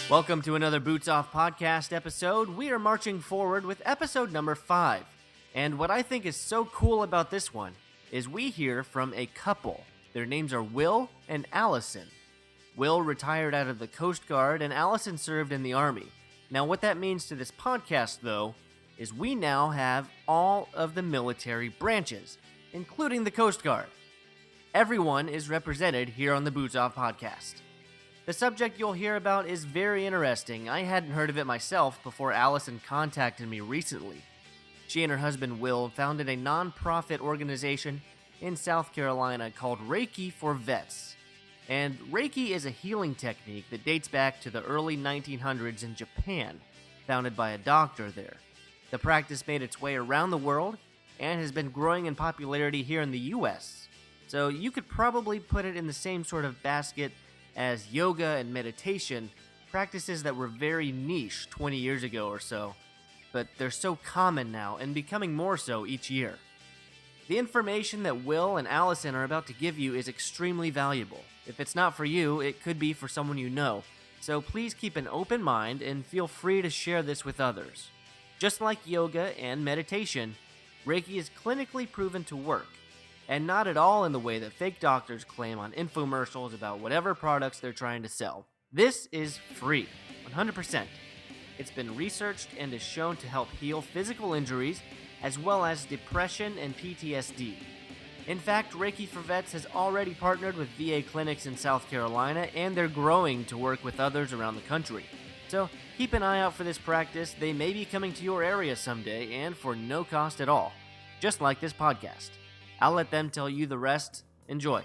Welcome to another Boots Off podcast episode. We are marching forward with episode number 5. And what I think is so cool about this one is we hear from a couple. Their names are Will and Allison. Will retired out of the Coast Guard and Allison served in the Army. Now what that means to this podcast, though, is we now have all of the military branches, including the Coast Guard. Everyone is represented here on the Boots Off podcast. The subject you'll hear about is very interesting. I hadn't heard of it myself before Allison contacted me recently. She and her husband Will founded a non-profit organization in South Carolina called Reiki for Vets. And Reiki is a healing technique that dates back to the early 1900s in Japan, founded by a doctor there. The practice made its way around the world and has been growing in popularity here in the US. So you could probably put it in the same sort of basket as yoga and meditation, practices that were very niche 20 years ago or so, but they're so common now and becoming more so each year. The information that Will and Allison are about to give you is extremely valuable. If it's not for you, it could be for someone you know, so please keep an open mind and feel free to share this with others. Just like yoga and meditation, Reiki is clinically proven to work, and not at all in the way that fake doctors claim on infomercials about whatever products they're trying to sell. This is free, 100%. It's been researched and is shown to help heal physical injuries as well as depression and PTSD. In fact, Reiki for Vets has already partnered with VA clinics in South Carolina, and they're growing to work with others around the country. So keep an eye out for this practice. They may be coming to your area someday and for no cost at all, just like this podcast. I'll let them tell you the rest. Enjoy.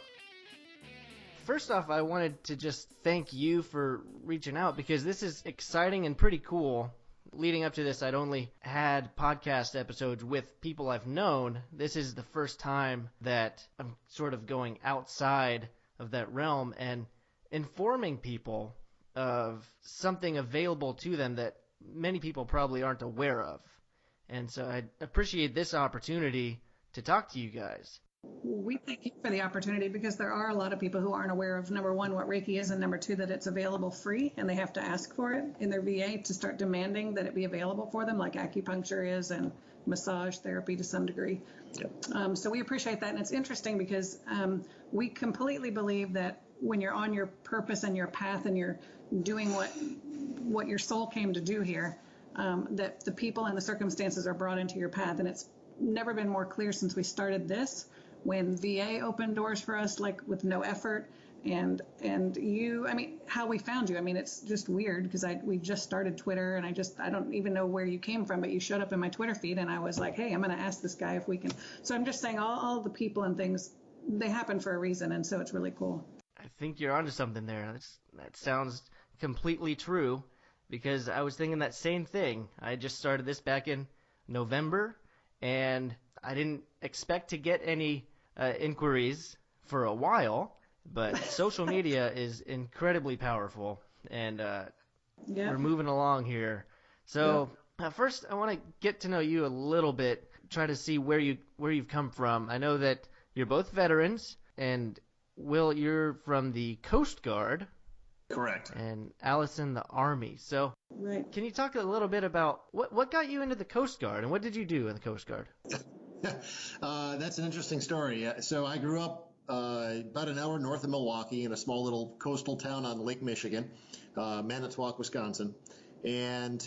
First off, I wanted to just thank you for reaching out because this is exciting and pretty cool. Leading up to this, I'd only had podcast episodes with people I've known. This is the first time that I'm sort of going outside of that realm and informing people of something available to them that many people probably aren't aware of. And so I appreciate this opportunity to talk to you guys. We thank you for the opportunity because there are a lot of people who aren't aware of, number one, what Reiki is, and number two, that it's available free and they have to ask for it in their VA to start demanding that it be available for them, like acupuncture is and massage therapy to some degree. Yep. So we appreciate that. And it's interesting because we completely believe that when you're on your purpose and your path and you're doing what your soul came to do here, that the people and the circumstances are brought into your path. And it's never been more clear since we started this, when VA opened doors for us, like with no effort, and you, I mean, how we found you. I mean, it's just weird because we just started Twitter, and I don't even know where you came from, but you showed up in my Twitter feed, and I was like, hey, I'm going to ask this guy if we can. So I'm just saying all the people and things, they happen for a reason, and so it's really cool. I think you're onto something there. That sounds completely true because I was thinking that same thing. I just started this back in November, and I didn't expect to get any inquiries for a while, but social media is incredibly powerful, and we're moving along here. So first, I want to get to know you a little bit, try to see where you've come from. I know that you're both veterans, and Will, you're from the Coast Guard. Correct. And Allison, the Army. So right. Can you talk a little bit about what got you into the Coast Guard, and what did you do in the Coast Guard? That's an interesting story. So I grew up about an hour north of Milwaukee in a small little coastal town on Lake Michigan, Manitowoc, Wisconsin. And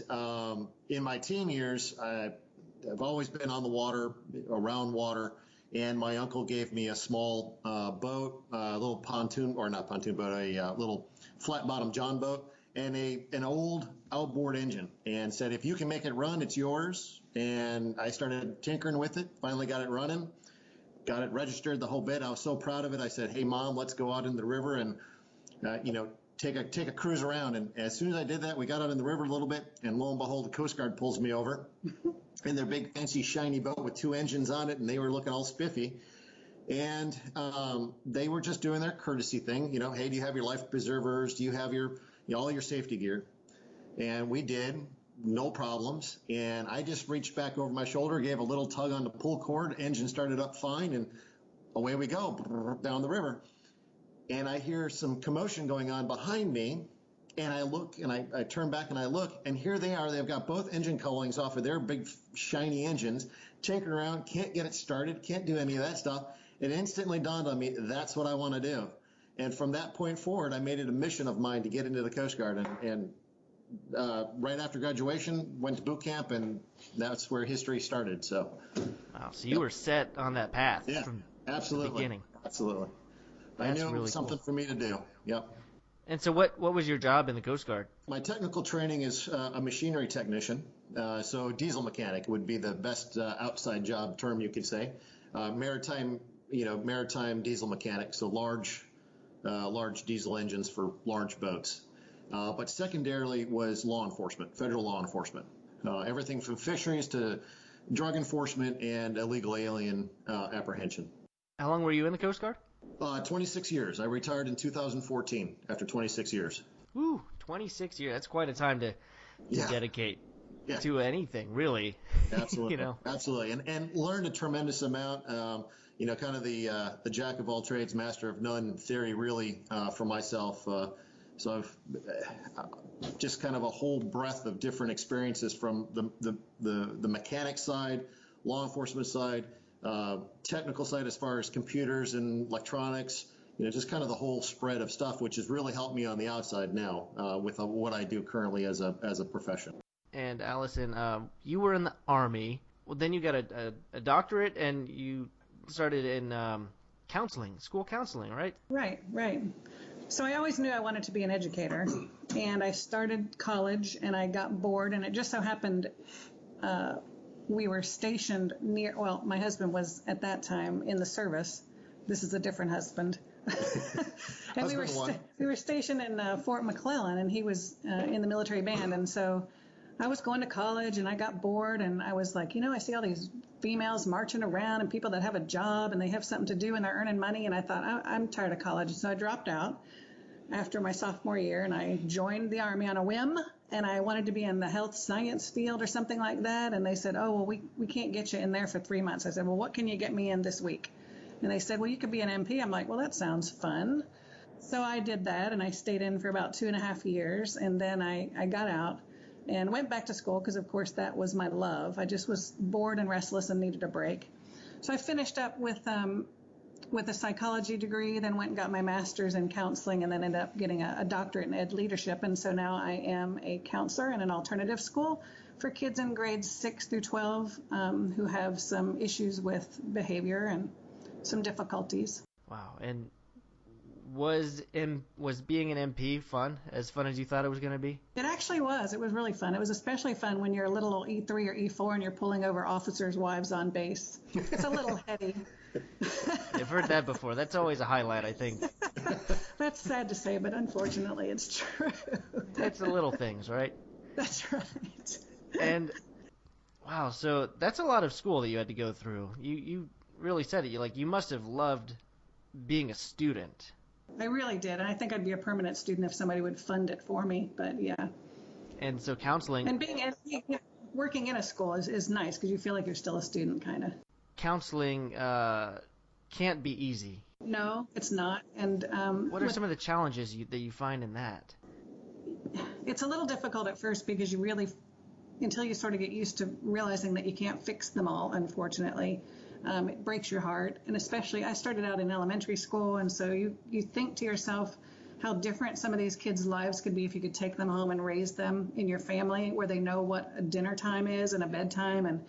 in my teen years, I've always been on the water, around water, and my uncle gave me a small boat, a little pontoon, or not pontoon boat, a little flat-bottom John boat, and an old outboard engine, and said, if you can make it run, it's yours. And I started tinkering with it, finally got it running, got it registered, the whole bit. I was so proud of it. I said, hey, Mom, let's go out in the river and, take a cruise around. And as soon as I did that, we got out in the river a little bit, and lo and behold, the Coast Guard pulls me over in their big, fancy, shiny boat with 2 engines on it, and they were looking all spiffy. And they were just doing their courtesy thing. Hey, do you have your life preservers? Do you have all your safety gear? And we did. No problems. And I just reached back over my shoulder, gave a little tug on the pull cord, engine started up fine, and away we go down the river. And I hear some commotion going on behind me, And I look and I turn back and I look, and here they are. They've got both engine couplings off of their big shiny engines, tinkering around, can't get it started, can't do any of that stuff. It instantly dawned on me, that's what I want to do. And from that point forward, I made it a mission of mine to get into the Coast Guard. And right after graduation, went to boot camp, and that's where history started. So, wow, so you were set on that path from absolutely. the beginning. Absolutely. That's I knew it really was something cool. for me to do. Yep. And so what was your job in the Coast Guard? My technical training is a machinery technician. So diesel mechanic would be the best outside job term you could say. Maritime diesel mechanic. So large diesel engines for large boats. But secondarily was law enforcement, federal law enforcement. Everything from fisheries to drug enforcement and illegal alien apprehension. How long were you in the Coast Guard? 26 years. I retired in 2014 after 26 years. Woo, 26 years. That's quite a time to dedicate to anything, really. Absolutely. Absolutely. And learned a tremendous amount. Kind of the jack of all trades, master of none theory, really, for myself. So I've just kind of a whole breadth of different experiences from the mechanic side, law enforcement side, technical side as far as computers and electronics, just kind of the whole spread of stuff, which has really helped me on the outside now with what I do currently as a profession. And Allison, you were in the Army. Well, then you got a doctorate, and you started in school counseling, right? Right. So I always knew I wanted to be an educator, and I started college, and I got bored, and it just so happened we were stationed my husband was at that time in the service. This is a different husband. And we were stationed in Fort McClellan, and he was in the military band, and so I was going to college, and I got bored, and I was like, I see all these females marching around and people that have a job and they have something to do and they're earning money, and I thought, I'm tired of college. So I dropped out after my sophomore year, and I joined the Army on a whim, and I wanted to be in the health science field or something like that, and they said, oh, well, we can't get you in there for 3 months. I said, well, what can you get me in this week? And they said, well, you could be an MP. I'm like, well, that sounds fun. So I did that, and I stayed in for about 2.5 years, and then I got out and went back to school because, of course, that was my love. I just was bored and restless and needed a break. So I finished up with a psychology degree, then went and got my master's in counseling, and then ended up getting a doctorate in ed leadership. And so now I am a counselor in an alternative school for kids in grades 6 through 12 who have some issues with behavior and some difficulties. Wow. And was being an MP fun? As fun as you thought it was going to be? It actually was. It was really fun. It was especially fun when you're a little E3 or E4 and you're pulling over officers' wives on base. It's a little heady. I've heard that before. That's always a highlight, I think. That's sad to say, but unfortunately it's true. It's the little things, right? That's right. And wow, so that's a lot of school that you had to go through. You really said it. You must have loved being a student. I really did. And I think I'd be a permanent student if somebody would fund it for me. But yeah. And so counseling. And working in a school is nice because you feel like you're still a student, kind of. Counseling can't be easy. No, it's not. And what are some of the challenges that you find in that? It's a little difficult at first because you really, until you sort of get used to realizing that you can't fix them all, unfortunately. It breaks your heart. And especially, I started out in elementary school, and so you think to yourself how different some of these kids' lives could be if you could take them home and raise them in your family where they know what a dinner time is and a bedtime and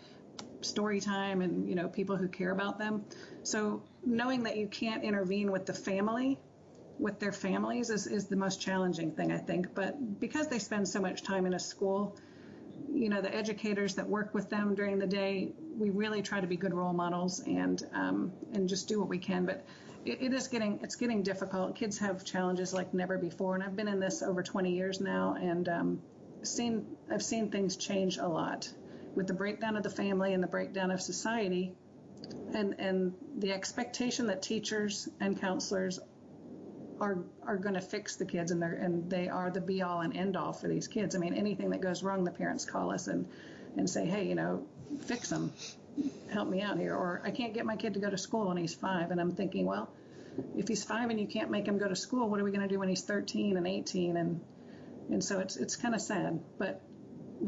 story time and, people who care about them. So knowing that you can't intervene with the family, with their families is the most challenging thing, I think. But because they spend so much time in a school, the educators that work with them during the day, we really try to be good role models and just do what we can. But it's getting difficult. Kids have challenges like never before. And I've been in this over 20 years now, and I've seen things change a lot with the breakdown of the family and the breakdown of society, and the expectation that teachers and counselors are going to fix the kids, and they are the be all and end all for these kids. I mean, anything that goes wrong, the parents call us and say, hey, fix them, help me out here. Or I can't get my kid to go to school when he's 5. And I'm thinking, well, if he's 5 and you can't make him go to school, what are we going to do when he's 13 and 18? And And so it's kind of sad, but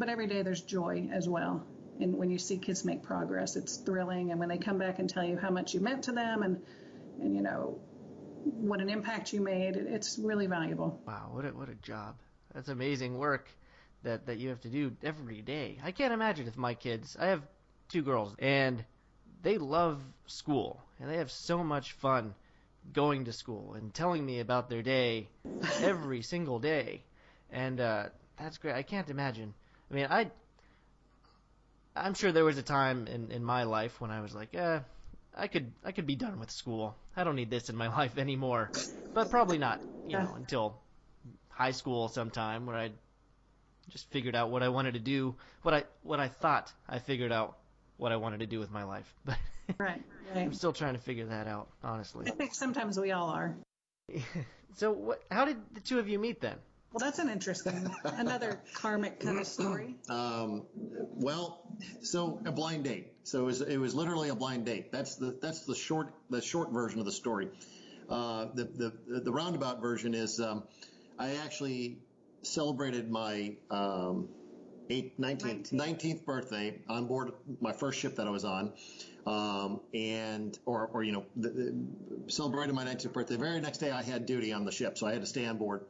every day there's joy as well. And when you see kids make progress, it's thrilling. And when they come back and tell you how much you meant to them and what an impact you made, it's really valuable. Wow, what a job. That's amazing work that you have to do every day. I can't imagine if my kids, I have 2 girls, and they love school, and they have so much fun going to school and telling me about their day every single day. And that's great. I can't imagine. I mean, I'm sure there was a time in my life when I was like, I could be done with school. I don't need this in my life anymore. But probably not, until high school sometime, where I just figured out what I wanted to do, what I thought I figured out what I wanted to do with my life. But right. I'm still trying to figure that out, honestly. I think sometimes we all are. So how did the 2 of you meet then? Well, that's another karmic kind of story. So a blind date. So it was literally a blind date. That's the short version of the story. The roundabout version is I actually celebrated my 19th birthday on board my first ship that I was on. Celebrated my 19th birthday. The very next day I had duty on the ship, so I had to stay on board.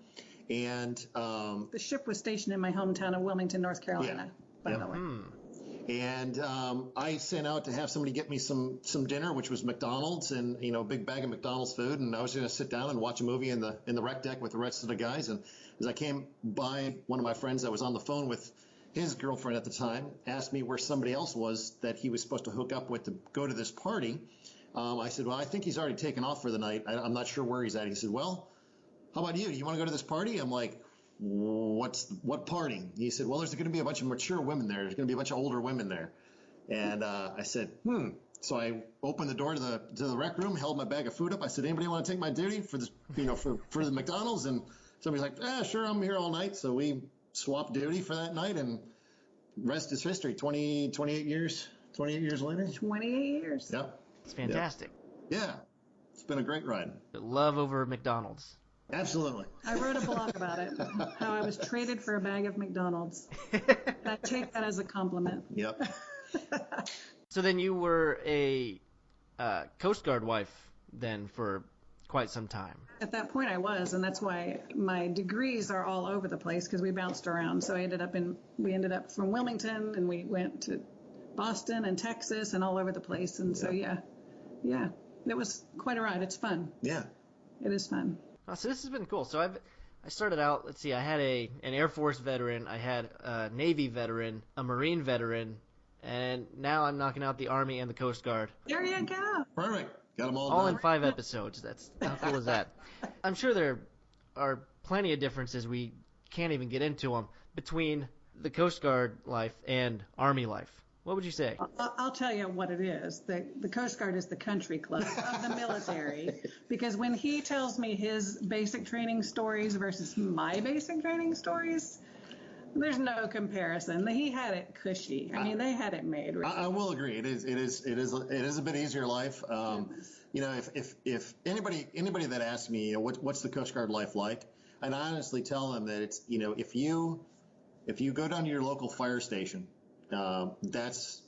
And the ship was stationed in my hometown of Wilmington, North Carolina, by the way. And I sent out to have somebody get me some dinner, which was McDonald's, and a big bag of McDonald's food. And I was going to sit down and watch a movie in the rec deck with the rest of the guys. And as I came by, one of my friends that was on the phone with his girlfriend at the time asked me where somebody else was that he was supposed to hook up with to go to this party. I said, well, I think he's already taken off for the night. I'm not sure where he's at. He said, well, how about you? You want to go to this party? I'm like, what party? He said, well, there's going to be a bunch of mature women there. There's going to be a bunch of older women there. And I said, So I opened the door to the rec room, held my bag of food up. I said, anybody want to take my duty for this, for the McDonald's? And somebody's like, sure, I'm here all night. So we swapped duty for that night, and rest is history. 28 years later. 28 years. Yep. It's fantastic. Yep. Yeah. It's been a great ride. Love over McDonald's. Absolutely. I wrote a blog about it, how I was traded for a bag of McDonald's. I take that as a compliment. Yep. So then you were a Coast Guard wife then for quite some time. At that point I was, and that's why my degrees are all over the place, because we bounced around. So we ended up from Wilmington, and we went to Boston and Texas and all over the place. And so, yeah, it was quite a ride. It's fun. Yeah. It is fun. Oh, so this has been cool. So I started out, let's see, I had an Air Force veteran, I had a Navy veteran, a Marine veteran, and now I'm knocking out the Army and the Coast Guard. There you go. Perfect. Got them all All done. in 5 episodes. That's how cool is that? I'm sure there are plenty of differences, we can't even get into them, between the Coast Guard life and Army life. What would you say? I'll tell you what it is. The Coast Guard is the country club of the military, because when he tells me his basic training stories versus my basic training stories, there's no comparison. He had it cushy. I mean, they had it made. Really. I will agree. It is a bit easier life. If anybody that asks me, what's the Coast Guard life like, and I honestly tell them that it's, if you go down to your local fire station. That's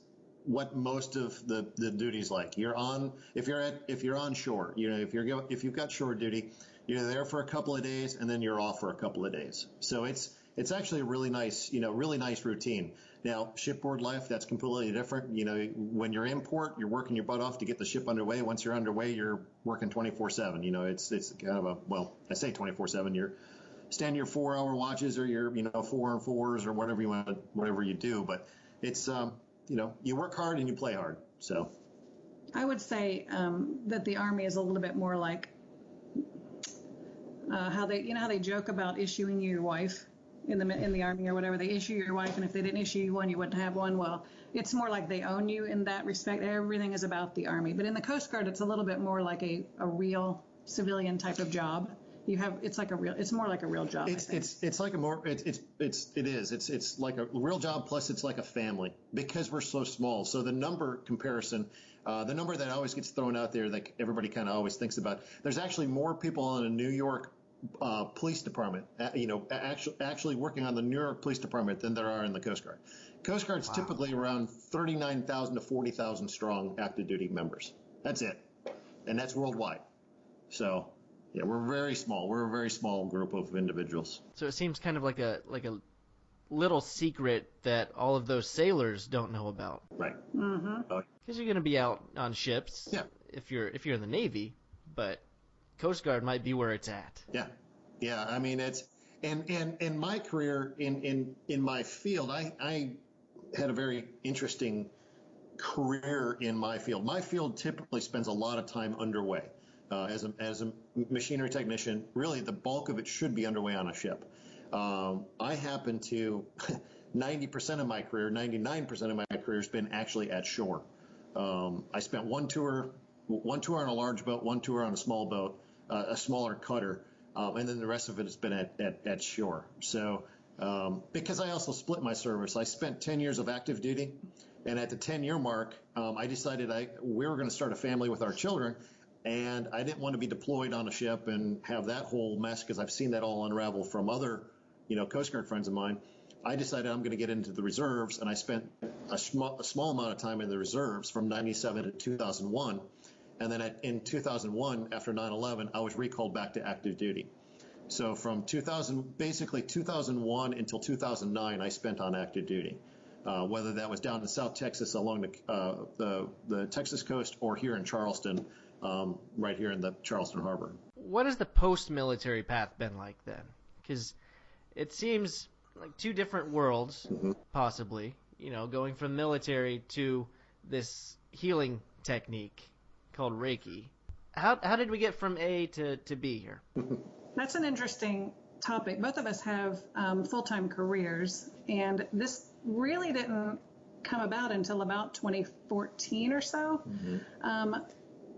what most of the duty's like. If you're on shore, if you've got shore duty, you're there for a couple of days and then you're off for a couple of days. So it's actually a really nice routine. Now, shipboard life, that's completely different. When you're in port, you're working your butt off to get the ship underway. Once you're underway, you're working 24/7. It's kind of I say 24/7. You're stand your 4-hour watches or your 4 and 4s or whatever you do, but it's you work hard and you play hard. So I would say that the Army is a little bit more like how they joke about issuing you your wife in the Army or whatever. They issue your wife, and if they didn't issue you one, you wouldn't have one. Well, it's more like they own you in that respect. Everything is about the Army, but in the Coast Guard, it's a little bit more like a real civilian type of job. It's more like a real job. It's like like a real job, plus it's like a family, because we're so small. So the number comparison, the number that always gets thrown out there that everybody kind of always thinks about, there's actually more people on a New York police department, actually working on the New York Police Department than there are in the Coast Guard. Coast Guard's typically around 39,000 to 40,000 strong active duty members. That's it. And that's worldwide. So, yeah, we're very small. We're a very small group of individuals. So it seems kind of like a little secret that all of those sailors don't know about. Right. Mm-hmm. Because you're going to be out on ships if you're in the Navy, but Coast Guard might be where it's at. Yeah. I mean, it's and in my career in my field, I had a very interesting career in my field. My field typically spends a lot of time underway. As a machinery technician, really the bulk of it should be underway on a ship. I happen to 90% of my career, 99% of my career has been actually at shore. I spent one tour on a large boat, one tour on a small boat, a smaller cutter, and then the rest of it has been at shore. So because I also split my service, I spent 10 years of active duty, and at the 10-year mark, I decided we were going to start a family with our children. And I didn't want to be deployed on a ship and have that whole mess, because I've seen that all unravel from other, Coast Guard friends of mine. I decided I'm going to get into the reserves, and I spent a small amount of time in the reserves from 97 to 2001. And then in 2001, after 9/11, I was recalled back to active duty. So from 2001 until 2009, I spent on active duty, whether that was down in South Texas along the Texas coast or here in Charleston. Right here in the Charleston Harbor. What has the post-military path been like then? Because it seems like two different worlds, possibly, going from military to this healing technique called Reiki. How did we get from A to B here? That's an interesting topic. Both of us have full-time careers, and this really didn't come about until about 2014 or so.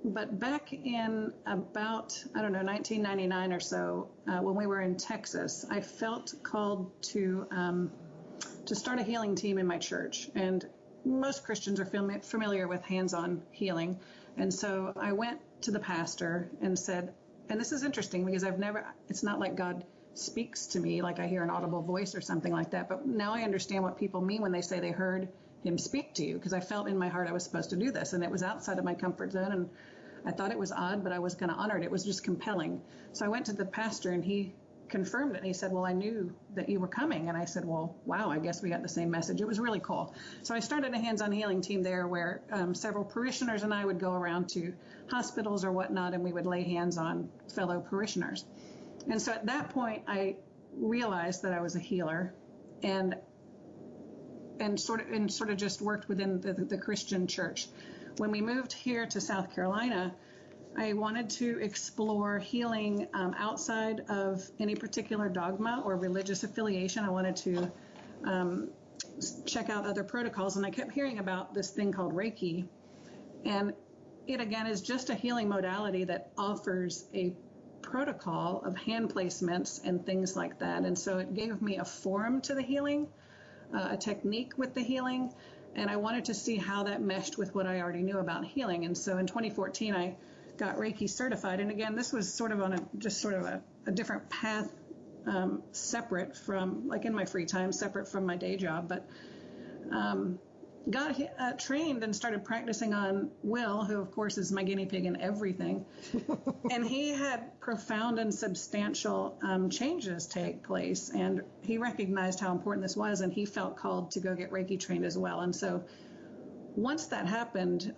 But back in about, 1999 or so, when we were in Texas, I felt called to start a healing team in my church. And most Christians are familiar with hands-on healing. And so I went to the pastor and said, and this is interesting because it's not like God speaks to me like I hear an audible voice or something like that. But now I understand what people mean when they say they heard him speak to you, because I felt in my heart I was supposed to do this, and it was outside of my comfort zone, and I thought it was odd, but I was going to honor it. It was just compelling. So I went to the pastor, and he confirmed it, and he said, well, I knew that you were coming. And I said, well, wow, I guess we got the same message. It was really cool. So I started a hands-on healing team there where several parishioners and I would go around to hospitals or whatnot, and we would lay hands on fellow parishioners. And so at that point, I realized that I was a healer, and sort of just worked within the Christian church. When we moved here to South Carolina, I wanted to explore healing outside of any particular dogma or religious affiliation. I wanted to check out other protocols, and I kept hearing about this thing called Reiki. And it, again, is just a healing modality that offers a protocol of hand placements and things like that. And so it gave me a form to the healing, a technique with the healing, and I wanted to see how that meshed with what I already knew about healing. And so in 2014, I got Reiki certified. And again, this was sort of on a different path, separate from, like in my free time, separate from my day job. But got trained and started practicing on Will, who of course is my guinea pig in everything. And he had profound and substantial changes take place, and he recognized how important this was, and he felt called to go get Reiki trained as well. And so once that happened,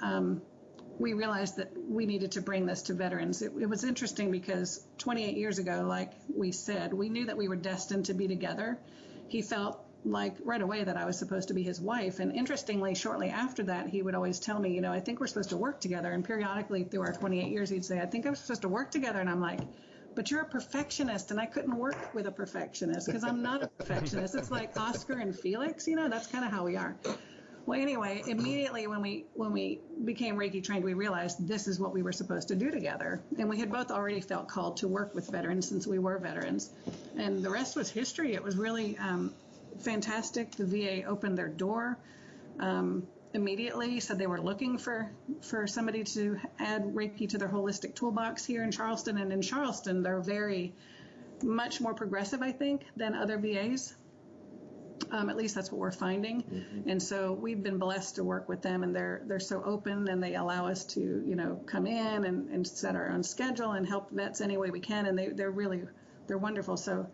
we realized that we needed to bring this to veterans. It was interesting because 28 years ago, like we said, we knew that we were destined to be together. He felt like right away that I was supposed to be his wife. And interestingly, shortly after that, he would always tell me, I think we're supposed to work together. And periodically through our 28 years, he'd say, I think I'm supposed to work together. And I'm like, but you're a perfectionist, and I couldn't work with a perfectionist because I'm not a perfectionist. It's like Oscar and Felix, that's kind of how we are. Well, anyway, immediately when we became Reiki trained, we realized this is what we were supposed to do together. And we had both already felt called to work with veterans since we were veterans. And the rest was history. It was really fantastic. The VA opened their door immediately, said they were looking for somebody to add Reiki to their holistic toolbox here in Charleston. And in Charleston, they're very much more progressive, I think, than other VAs. At least that's what we're finding. Mm-hmm. And so we've been blessed to work with them, and they're so open, and they allow us to, come in and set our own schedule and help vets any way we can. And they're wonderful. So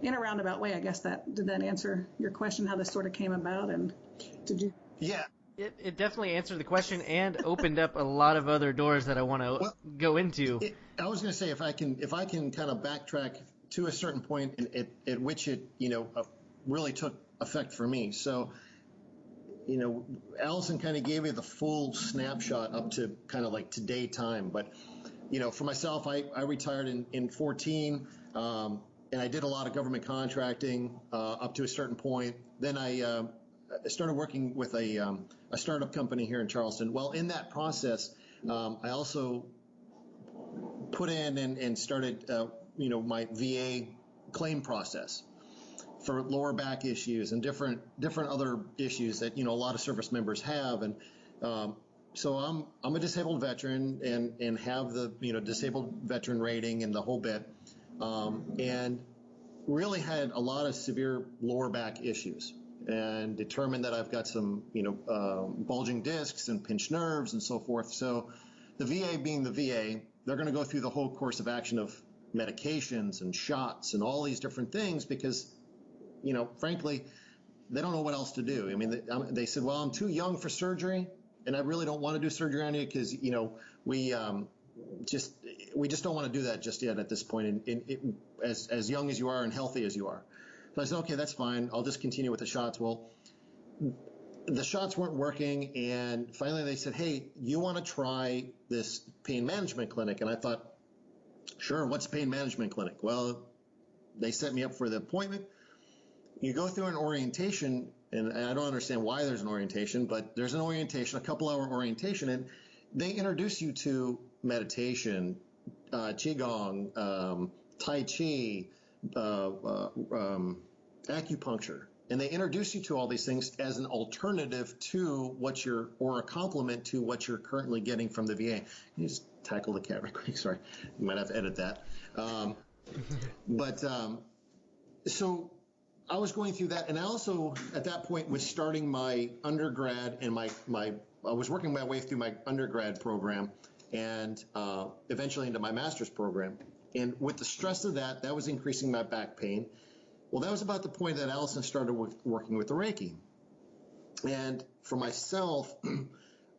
in a roundabout way, I guess did that answer your question, how this sort of came about? And did you? Yeah. It definitely answered the question and opened up a lot of other doors that I want to go into. I was going to say, if I can kind of backtrack to a certain point at which it, really took effect for me. So, Allison kind of gave me the full snapshot up to kind of like today time. But, for myself, I retired in 14, and I did a lot of government contracting up to a certain point. Then I started working with a startup company here in Charleston. Well, in that process, I also put in and started, my VA claim process for lower back issues and different other issues that, a lot of service members have. And so I'm a disabled veteran and have the, disabled veteran rating and the whole bit, and really had a lot of severe lower back issues, and determined that I've got some, bulging discs and pinched nerves and so forth. So the VA being the VA, they're going to go through the whole course of action of medications and shots and all these different things because, frankly, they don't know what else to do. I mean, they said, well, I'm too young for surgery, and I really don't want to do surgery on you because, we just don't want to do that just yet at this point, as young as you are and healthy as you are. So I said, okay, that's fine. I'll just continue with the shots. Well, the shots weren't working, and finally they said, hey, you want to try this pain management clinic? And I thought, sure, what's a pain management clinic? Well, they set me up for the appointment. You go through an orientation, and I don't understand why there's an orientation, but there's an orientation, a couple-hour orientation, and they introduce you to meditation, qigong, tai chi, acupuncture, and they introduce you to all these things as an alternative to or a complement to what you're currently getting from the VA. Can you just tackle the cat right quick? Sorry, you might have to edit that. So I was going through that, and I also at that point was starting my undergrad and I was working my way through my undergrad program and eventually into my master's program. And with the stress of that was increasing my back pain. Well, that was about the point that Allison started working with the Reiki. And for myself,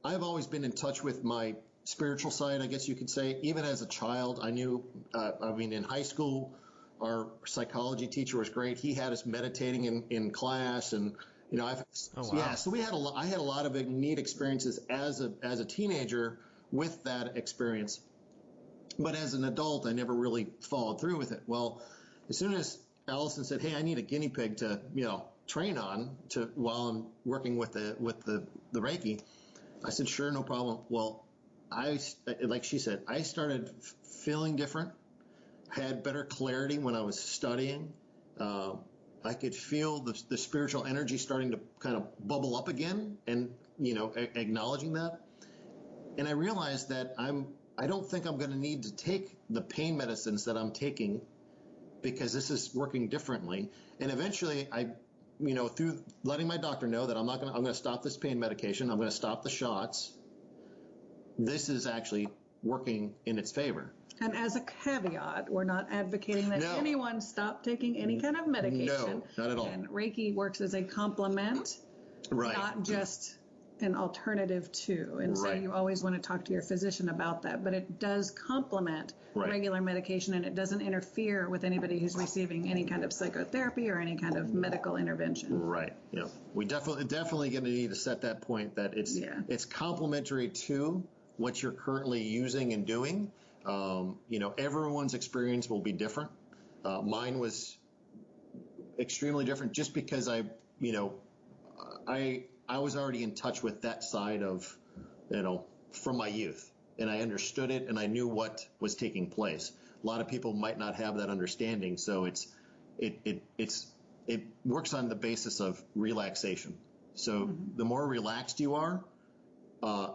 I've always been in touch with my spiritual side, I guess you could say. Even as a child, I knew, in high school, our psychology teacher was great. He had us meditating in class, and so I had a lot of neat experiences as a teenager with that experience. But as an adult, I never really followed through with it. Well, as soon as Allison said, "Hey, I need a guinea pig to train on while I'm working with the Reiki," I said, "Sure, no problem." Well, like she said, I started feeling different. Had better clarity when I was studying. I could feel the spiritual energy starting to kind of bubble up again, and acknowledging that. And I realized that I don't think I'm going to need to take the pain medicines that I'm taking because this is working differently. And eventually, through letting my doctor know that I'm going to stop this pain medication, I'm going to stop the shots. This is actually working in its favor. And as a caveat, we're not advocating that anyone stop taking any kind of medication. No, not at all. And Reiki works as a complement, right, not just an alternative to. And so right, you always want to talk to your physician about that. But it does complement right, regular medication, and it doesn't interfere with anybody who's receiving any kind of psychotherapy or any kind of medical intervention. Right. Yeah. We definitely going to need to set that point that it's complementary to what you're currently using and doing. Everyone's experience will be different. Mine was extremely different just because I was already in touch with that side of, from my youth, and I understood it and I knew what was taking place. A lot of people might not have that understanding. So it works on the basis of relaxation. So the more relaxed you are,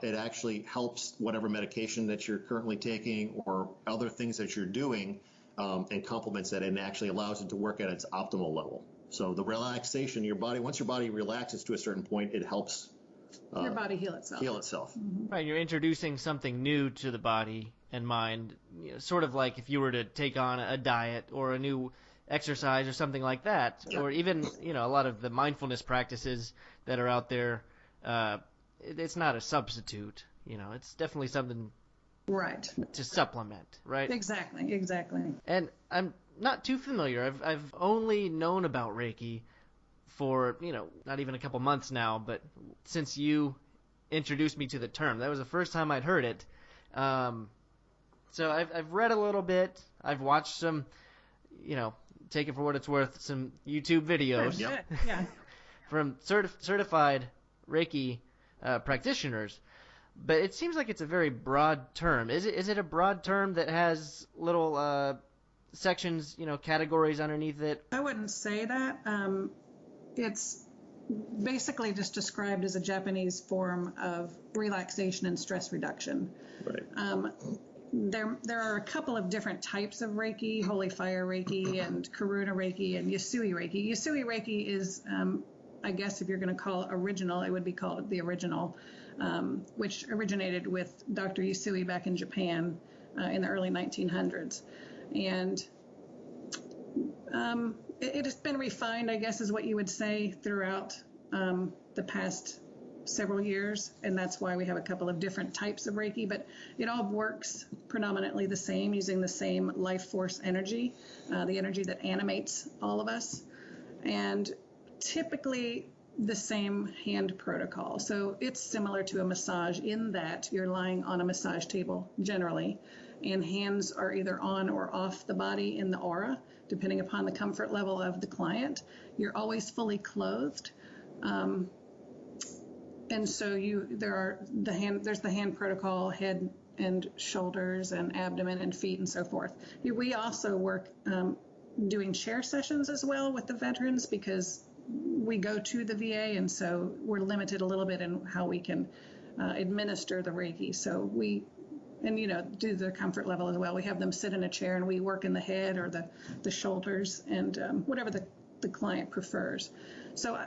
it actually helps whatever medication that you're currently taking or other things that you're doing and complements that and actually allows it to work at its optimal level. So the relaxation, once your body relaxes to a certain point, it helps your body heal itself. Right, you're introducing something new to the body and mind, sort of like if you were to take on a diet or a new exercise or something like that, or even a lot of the mindfulness practices that are out there. It's not a substitute. It's definitely something right to supplement, right? Exactly. And I'm not too familiar. I've only known about Reiki for not even a couple months now, but since you introduced me to the term, that was the first time I'd heard it. So I've read a little bit. I've watched some, take it for what it's worth, some YouTube videos from certified Reiki practitioners. But it seems like it's a very broad term. Is it a broad term that has little sections, categories underneath it? I wouldn't say that. It's basically just described as a Japanese form of relaxation and stress reduction. Right. There are a couple of different types of Reiki: Holy Fire Reiki and Karuna Reiki and Yasui Reiki. Yasui Reiki is, I guess if you're going to call it original, it would be called the original, which originated with Dr. Yasui back in Japan in the early 1900s. And it has been refined, I guess is what you would say, throughout the past several years, and that's why we have a couple of different types of Reiki, but it all works predominantly the same, using the same life force energy, the energy that animates all of us, and typically the same hand protocol. So it's similar to a massage in that you're lying on a massage table generally, and hands are either on or off the body in the aura, depending upon the comfort level of the client. You're always fully clothed. And so there's the hand protocol, head and shoulders and abdomen and feet and so forth. We also work doing chair sessions as well with the veterans, because we go to the VA, and so we're limited a little bit in how we can administer the Reiki. So we do the comfort level as well. We have them sit in a chair and we work in the head or the shoulders and whatever the client prefers. So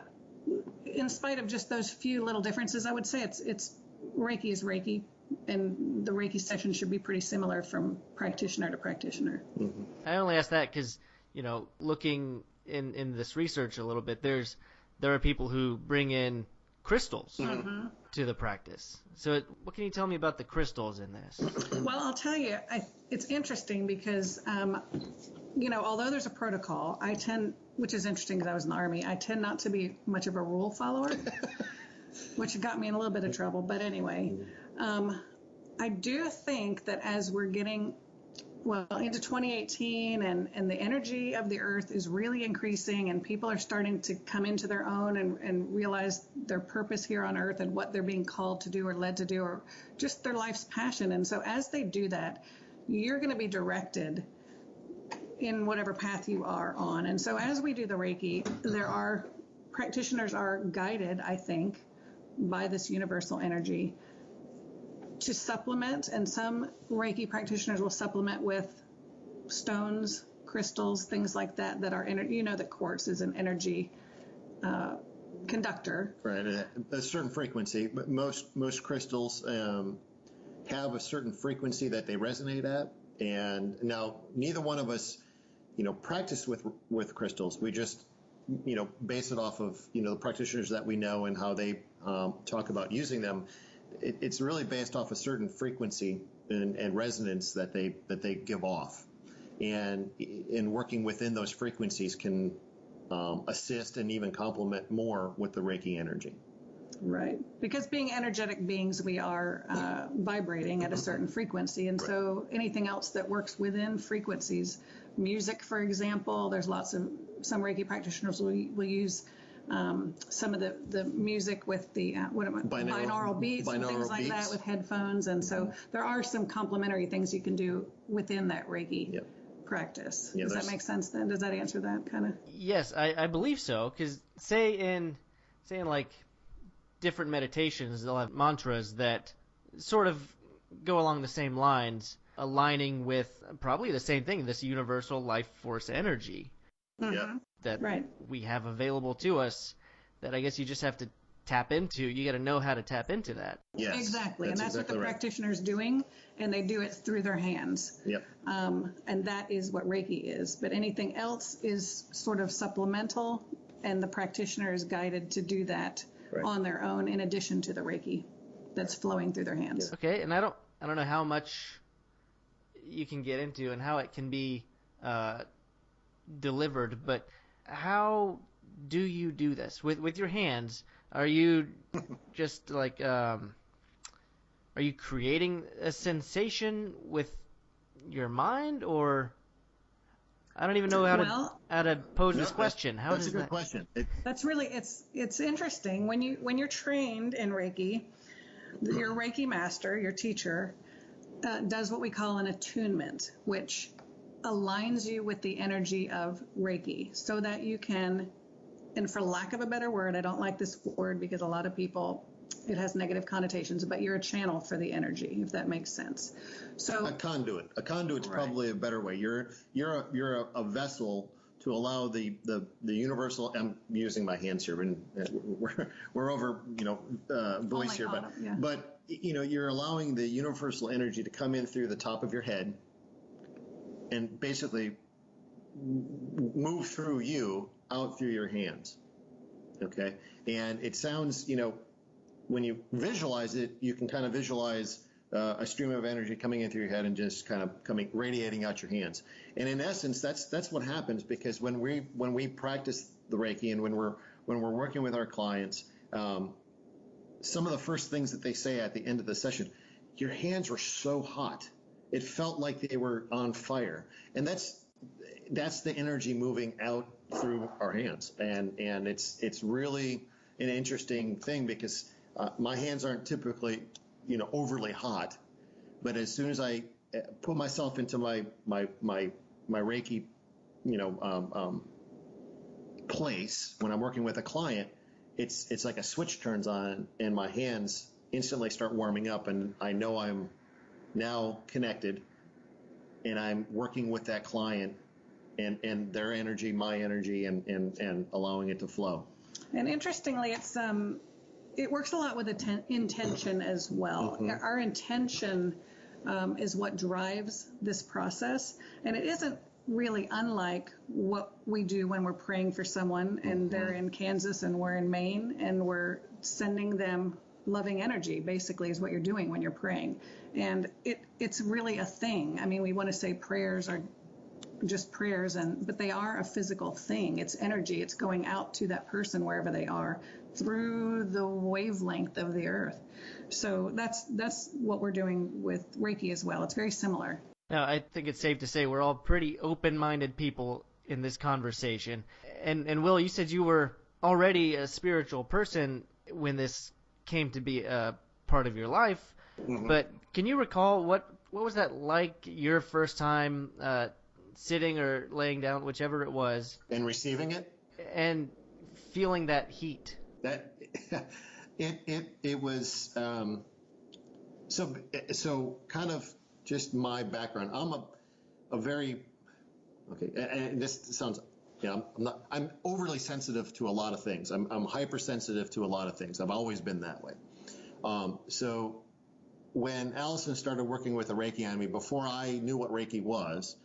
in spite of just those few little differences, I would say it's Reiki is Reiki, and the Reiki session should be pretty similar from practitioner to practitioner. Mm-hmm. I only ask that because, looking in this research a little bit, there are people who bring in crystals to the practice. So what can you tell me about the crystals in this? Well, I'll tell you, it's interesting because, although there's a protocol, which is interesting because I was in the Army, I tend not to be much of a rule follower, which got me in a little bit of trouble. But anyway, I do think that as we're getting into 2018 and the energy of the earth is really increasing, and people are starting to come into their own and realize their purpose here on earth and what they're being called to do or led to do, or just their life's passion. And so as they do that, you're going to be directed in whatever path you are on. And so as we do the Reiki, practitioners are guided, I think, by this universal energy to supplement, and some Reiki practitioners will supplement with stones, crystals, things like that are that quartz is an energy conductor. Right, a certain frequency. But most crystals have a certain frequency that they resonate at. And now neither one of us, practice with crystals. We just, base it off of, the practitioners that we know and how they talk about using them. It's really based off a certain frequency and resonance that they give off, and in working within those frequencies can assist and even complement more with the Reiki energy. Right, because being energetic beings, we are vibrating at a certain frequency, and so anything else that works within frequencies, music, for example, there's some Reiki practitioners will use some of the music with the binaural beats and things like that with headphones, and so there are some complementary things you can do within that Reiki practice. Does that make sense then? Does that answer that kind of? Yes, I believe so, because say in like different meditations, they'll have mantras that sort of go along the same lines. aligning with probably the same thing, this universal life force energy that we have available to us, that I guess you just have to tap into. You got to know how to tap into that. Yes, exactly. And that's exactly what the practitioner's doing, and they do it through their hands. Yep. And that is what Reiki is. But anything else is sort of supplemental, and the practitioner is guided to do that on their own in addition to the Reiki that's flowing through their hands. Okay, and I don't know how much you can get into and how it can be delivered, but how do you do this with your hands? Are you just like are you creating a sensation with your mind, or I don't even know how to pose this question. How that's does a good that question. That's really it's interesting when you're trained in Reiki. Your Reiki master, your teacher, does what we call an attunement, which aligns you with the energy of Reiki so that you can, and for lack of a better word, I don't like this word because a lot of people, it has negative connotations, but you're a channel for the energy, if that makes sense. So a conduit. A conduit's probably a better way. You're a vessel to allow the universal. I'm using my hands here, and we're over voice here, but you're allowing the universal energy to come in through the top of your head and basically move through you out through your hands. Okay, and it sounds when you visualize it, you can kind of visualize a stream of energy coming in through your head and just kind of radiating out your hands. And in essence, that's what happens, because when we practice the Reiki and when we're working with our clients, some of the first things that they say at the end of the session, your hands were so hot, it felt like they were on fire, and that's the energy moving out through our hands, and it's really an interesting thing, because my hands aren't typically overly hot, but as soon as I put myself into my Reiki place when I'm working with a client, it's like a switch turns on and my hands instantly start warming up, and I know I'm now connected and I'm working with that client and their energy, my energy, and allowing it to flow. And interestingly, it works a lot with intention as well. Mm-hmm. Our intention is what drives this process, and it isn't really unlike what we do when we're praying for someone and they're in Kansas and we're in Maine, and we're sending them loving energy, basically, is what you're doing when you're praying. And it's really a thing. I mean, we want to say prayers are just prayers, but they are a physical thing. It's energy. It's going out to that person wherever they are through the wavelength of the earth. So that's what we're doing with Reiki as well. It's very similar. Now, I think it's safe to say we're all pretty open-minded people in this conversation. And Will, you said you were already a spiritual person when this came to be a part of your life. Mm-hmm. But can you recall what was that like, your first time sitting or laying down, whichever it was, and receiving it and feeling that heat? That it was so kind of just my background. I'm a very and this sounds I'm overly sensitive to a lot of things. I'm hypersensitive to a lot of things. I've always been that way. So when Allison started working with the Reiki on me, before I knew what Reiki was,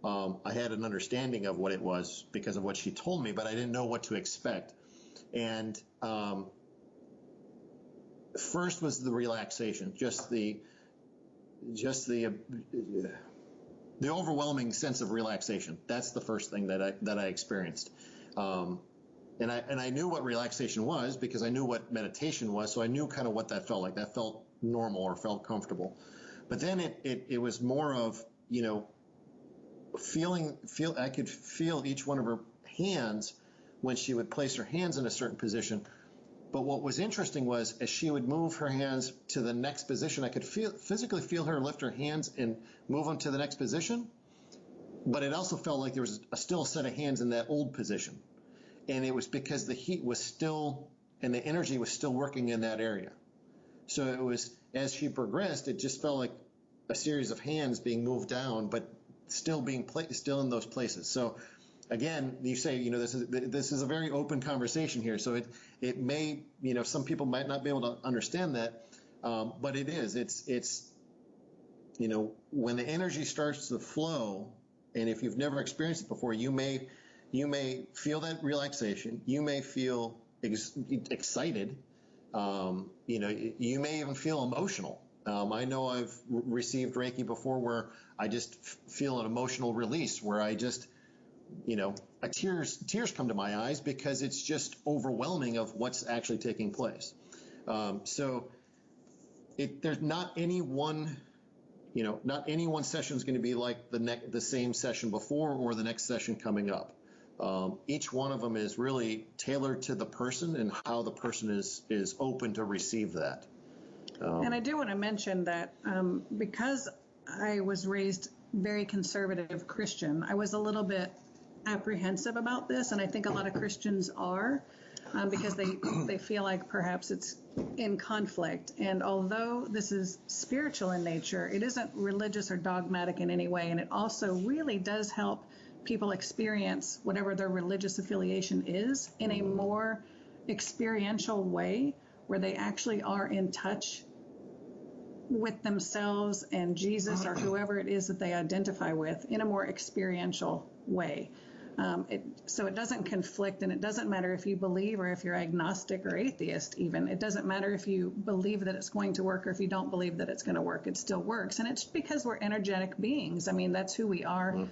I had an understanding of what it was because of what she told me, but I didn't know what to expect. And first was the relaxation, just the overwhelming sense of relaxation. That's the first thing that I experienced. And I knew what relaxation was because I knew what meditation was, so I knew kind of what that felt like. That felt normal or felt comfortable. But then it was more of, I could feel each one of her hands when she would place her hands in a certain position. But what was interesting was, as she would move her hands to the next position, I could physically feel her lift her hands and move them to the next position. But it also felt like there was still a set of hands in that old position. And it was because the heat was still, and the energy was still working in that area. So it was, as she progressed, it just felt like a series of hands being moved down, but still being still in those places. So again, you say, this is a very open conversation here. So it may, some people might not be able to understand that, but it is. It's when the energy starts to flow, and if you've never experienced it before, you may feel that relaxation. You may feel excited. You may even feel emotional. I know I've received Reiki before where I just feel an emotional release, where I just, tears come to my eyes because it's just overwhelming of what's actually taking place. So there's not any one, not any one session is going to be like the same session before or the next session coming up. Each one of them is really tailored to the person and how the person is open to receive that. And I do want to mention that because I was raised very conservative Christian, I was a little bit apprehensive about this, and I think a lot of Christians are, because they feel like perhaps it's in conflict. And although this is spiritual in nature, it isn't religious or dogmatic in any way, and it also really does help people experience whatever their religious affiliation is in a more experiential way, where they actually are in touch with themselves and Jesus or whoever it is that they identify with in a more experiential way. So it doesn't conflict, and it doesn't matter if you believe or if you're agnostic or atheist even. It doesn't matter if you believe that it's going to work or if you don't believe that it's going to work. It still works. And it's because we're energetic beings. I mean, that's who we are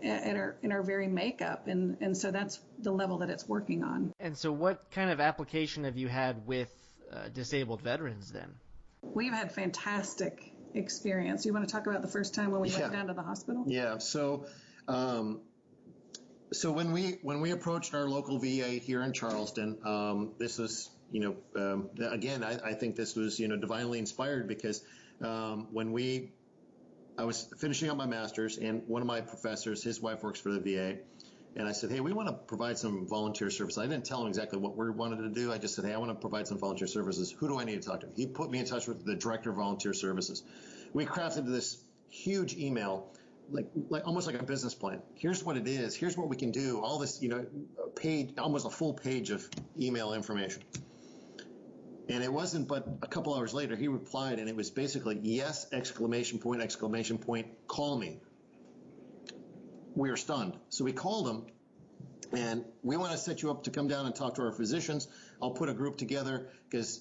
in our very makeup. And so that's the level that it's working on. And so what kind of application have you had with disabled veterans then? We've had fantastic experience. You want to talk about the first time when we went down to the hospital? Yeah. So when we approached our local VA here in Charleston, this was, again, I think this was, divinely inspired, because I was finishing up my master's, and one of my professors, his wife works for the VA, and I said, hey, we want to provide some volunteer service. I didn't tell him exactly what we wanted to do. I just said, hey, I want to provide some volunteer services. Who do I need to talk to? He put me in touch with the director of volunteer services. We crafted this huge email, like almost like a business plan. Here's what it is. Here's what we can do. All this, almost a full page of email information. And it wasn't but a couple hours later, he replied, and it was basically, yes, exclamation point, call me. We were stunned. So we called him, and we want to set you up to come down and talk to our physicians. I'll put a group together, because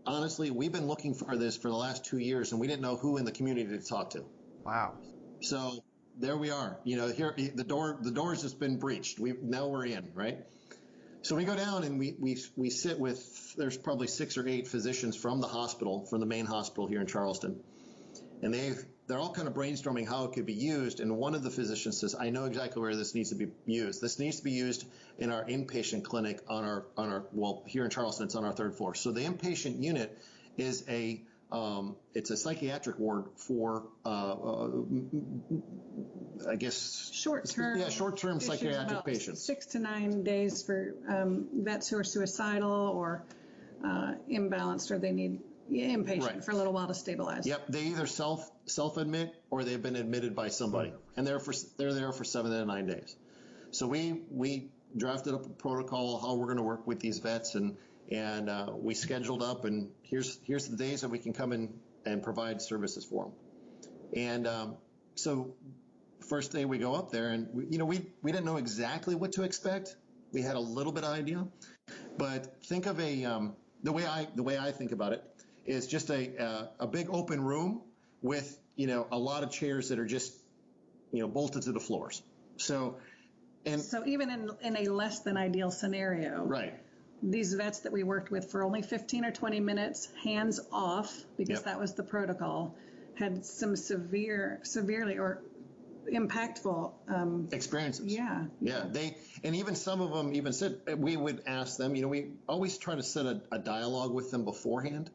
honestly, we've been looking for this for the last 2 years, and we didn't know who in the community to talk to. Wow. So there we are. Here the door's just been breached. Now we're in, right? So we go down and we sit with, there's probably 6 or 8 physicians from the hospital, from the main hospital here in Charleston. And they're all kind of brainstorming how it could be used. And one of the physicians says, I know exactly where this needs to be used. This needs to be used in our inpatient clinic here in Charleston, it's on our 3rd floor. So the inpatient unit is it's a psychiatric ward for, I guess, short-term psychiatric patients. 6 to 9 days for vets who are suicidal or imbalanced, or they need inpatient for a little while to stabilize. Yep, they either self-admit or they've been admitted by somebody, and they're there for 7 to 9 days. So we drafted up a protocol how we're going to work with these vets, and we scheduled up, and here's the days that we can come in and provide services for them. And so first day we go up there, and we didn't know exactly what to expect. We had a little bit of idea, but think of the way I think about it is just a big open room with a lot of chairs that are just bolted to the floors. So even in a less than ideal scenario, right? These vets that we worked with for only 15 or 20 minutes, hands off, because that was the protocol, had some severely or impactful experiences. Yeah. And even some of them even said, we would ask them, we always try to set a dialogue with them beforehand,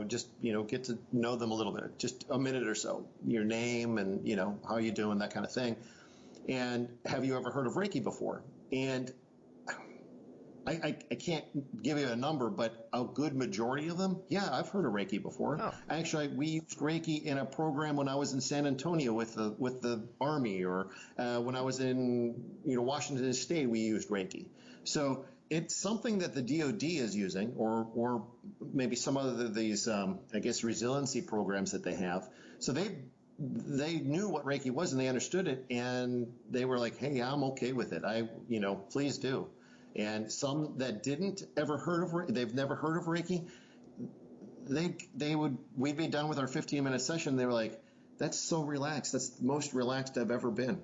just, get to know them a little bit, just a minute or so, your name and, how you doing, that kind of thing. And have you ever heard of Reiki before? And I can't give you a number, but a good majority of them, yeah, I've heard of Reiki before. Oh. Actually, we used Reiki in a program when I was in San Antonio with the Army, or when I was in Washington State, we used Reiki. So it's something that the DoD is using, or maybe some other of these I guess resiliency programs that they have. So they knew what Reiki was and they understood it, and they were like, hey, I'm okay with it. Please do. And some that didn't ever they've never heard of Reiki, we'd be done with our 15-minute session. They were like, that's so relaxed. That's the most relaxed I've ever been.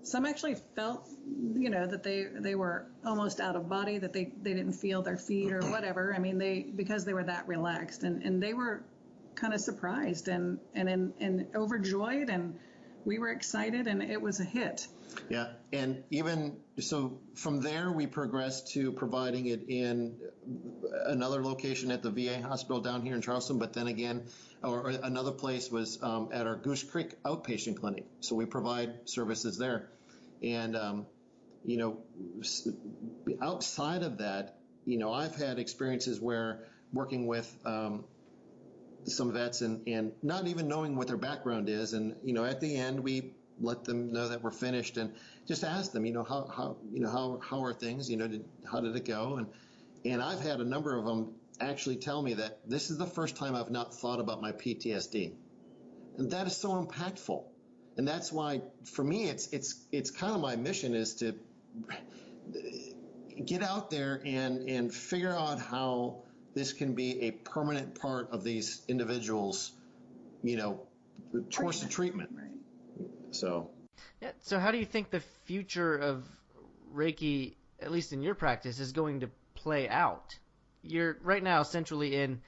Some actually felt, that they were almost out of body, that they didn't feel their feet or whatever. I mean, because they were that relaxed, and they were kind of surprised and overjoyed, and we were excited, and it was a hit. Yeah, and even so, from there we progressed to providing it in another location at the VA hospital down here in Charleston. But then again, or another place was at our Goose Creek outpatient clinic. So we provide services there, and outside of that, I've had experiences where working with some vets and not even knowing what their background is, and at the end we let them know that we're finished and just ask them, how are things, how did it go? And I've had a number of them actually tell me that this is the first time I've not thought about my PTSD. And that is so impactful. And that's why for me, it's kind of my mission is to get out there and figure out how this can be a permanent part of these individuals, course of treatment. Right. So how do you think the future of Reiki, at least in your practice, is going to play out? You're right now essentially in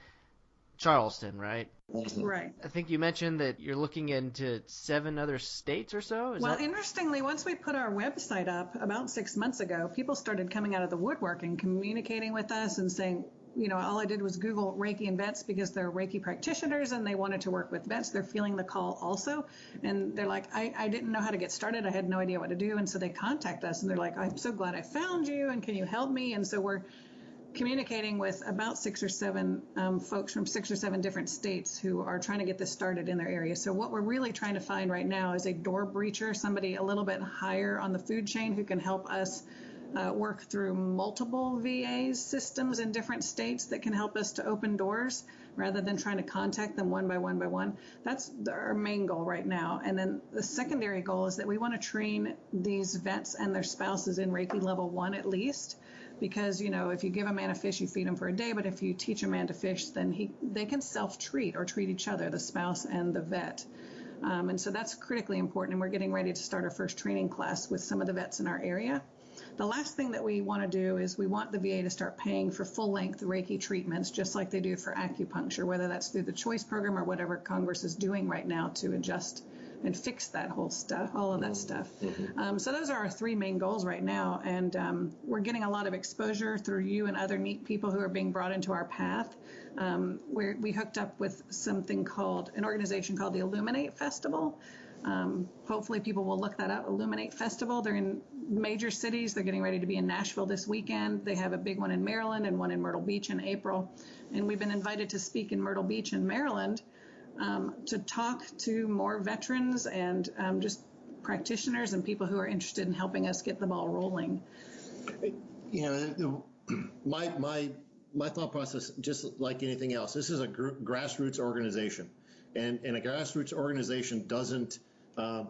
Charleston, right? Right. I think you mentioned that you're looking into 7 other states or so. Interestingly, once we put our website up about 6 months ago, people started coming out of the woodwork and communicating with us and saying, all I did was Google Reiki and vets because they're Reiki practitioners and they wanted to work with vets. They're feeling the call also. And they're like, I didn't know how to get started. I had no idea what to do. And so they contact us and they're like, I'm so glad I found you. And can you help me? And so we're communicating with about 6 or 7 folks from 6 or 7 different states who are trying to get this started in their area. So what we're really trying to find right now is a door breacher, somebody a little bit higher on the food chain who can help us work through multiple VA systems in different states that can help us to open doors rather than trying to contact them one by one. That's our main goal right now. And then the secondary goal is that we want to train these vets and their spouses in Reiki level 1 at least. Because, if you give a man a fish, you feed him for a day. But if you teach a man to fish, then they can self-treat or treat each other, the spouse and the vet. And so that's critically important. And we're getting ready to start our first training class with some of the vets in our area. The last thing that we want to do is we want the VA to start paying for full-length Reiki treatments, just like they do for acupuncture, whether that's through the choice program or whatever Congress is doing right now to adjust and fix that whole stuff, all of that stuff. Mm-hmm. So those are our 3 main goals right now. And we're getting a lot of exposure through you and other neat people who are being brought into our path. We hooked up with an organization called the Illuminate Festival. Hopefully people will look that up, Illuminate Festival. They're in major cities. They're getting ready to be in Nashville this weekend. They have a big one in Maryland and one in Myrtle Beach in April. And we've been invited to speak in Myrtle Beach in Maryland to talk to more veterans and just practitioners and people who are interested in helping us get the ball rolling. My thought process, just like anything else, this is a grassroots organization. And a grassroots organization doesn't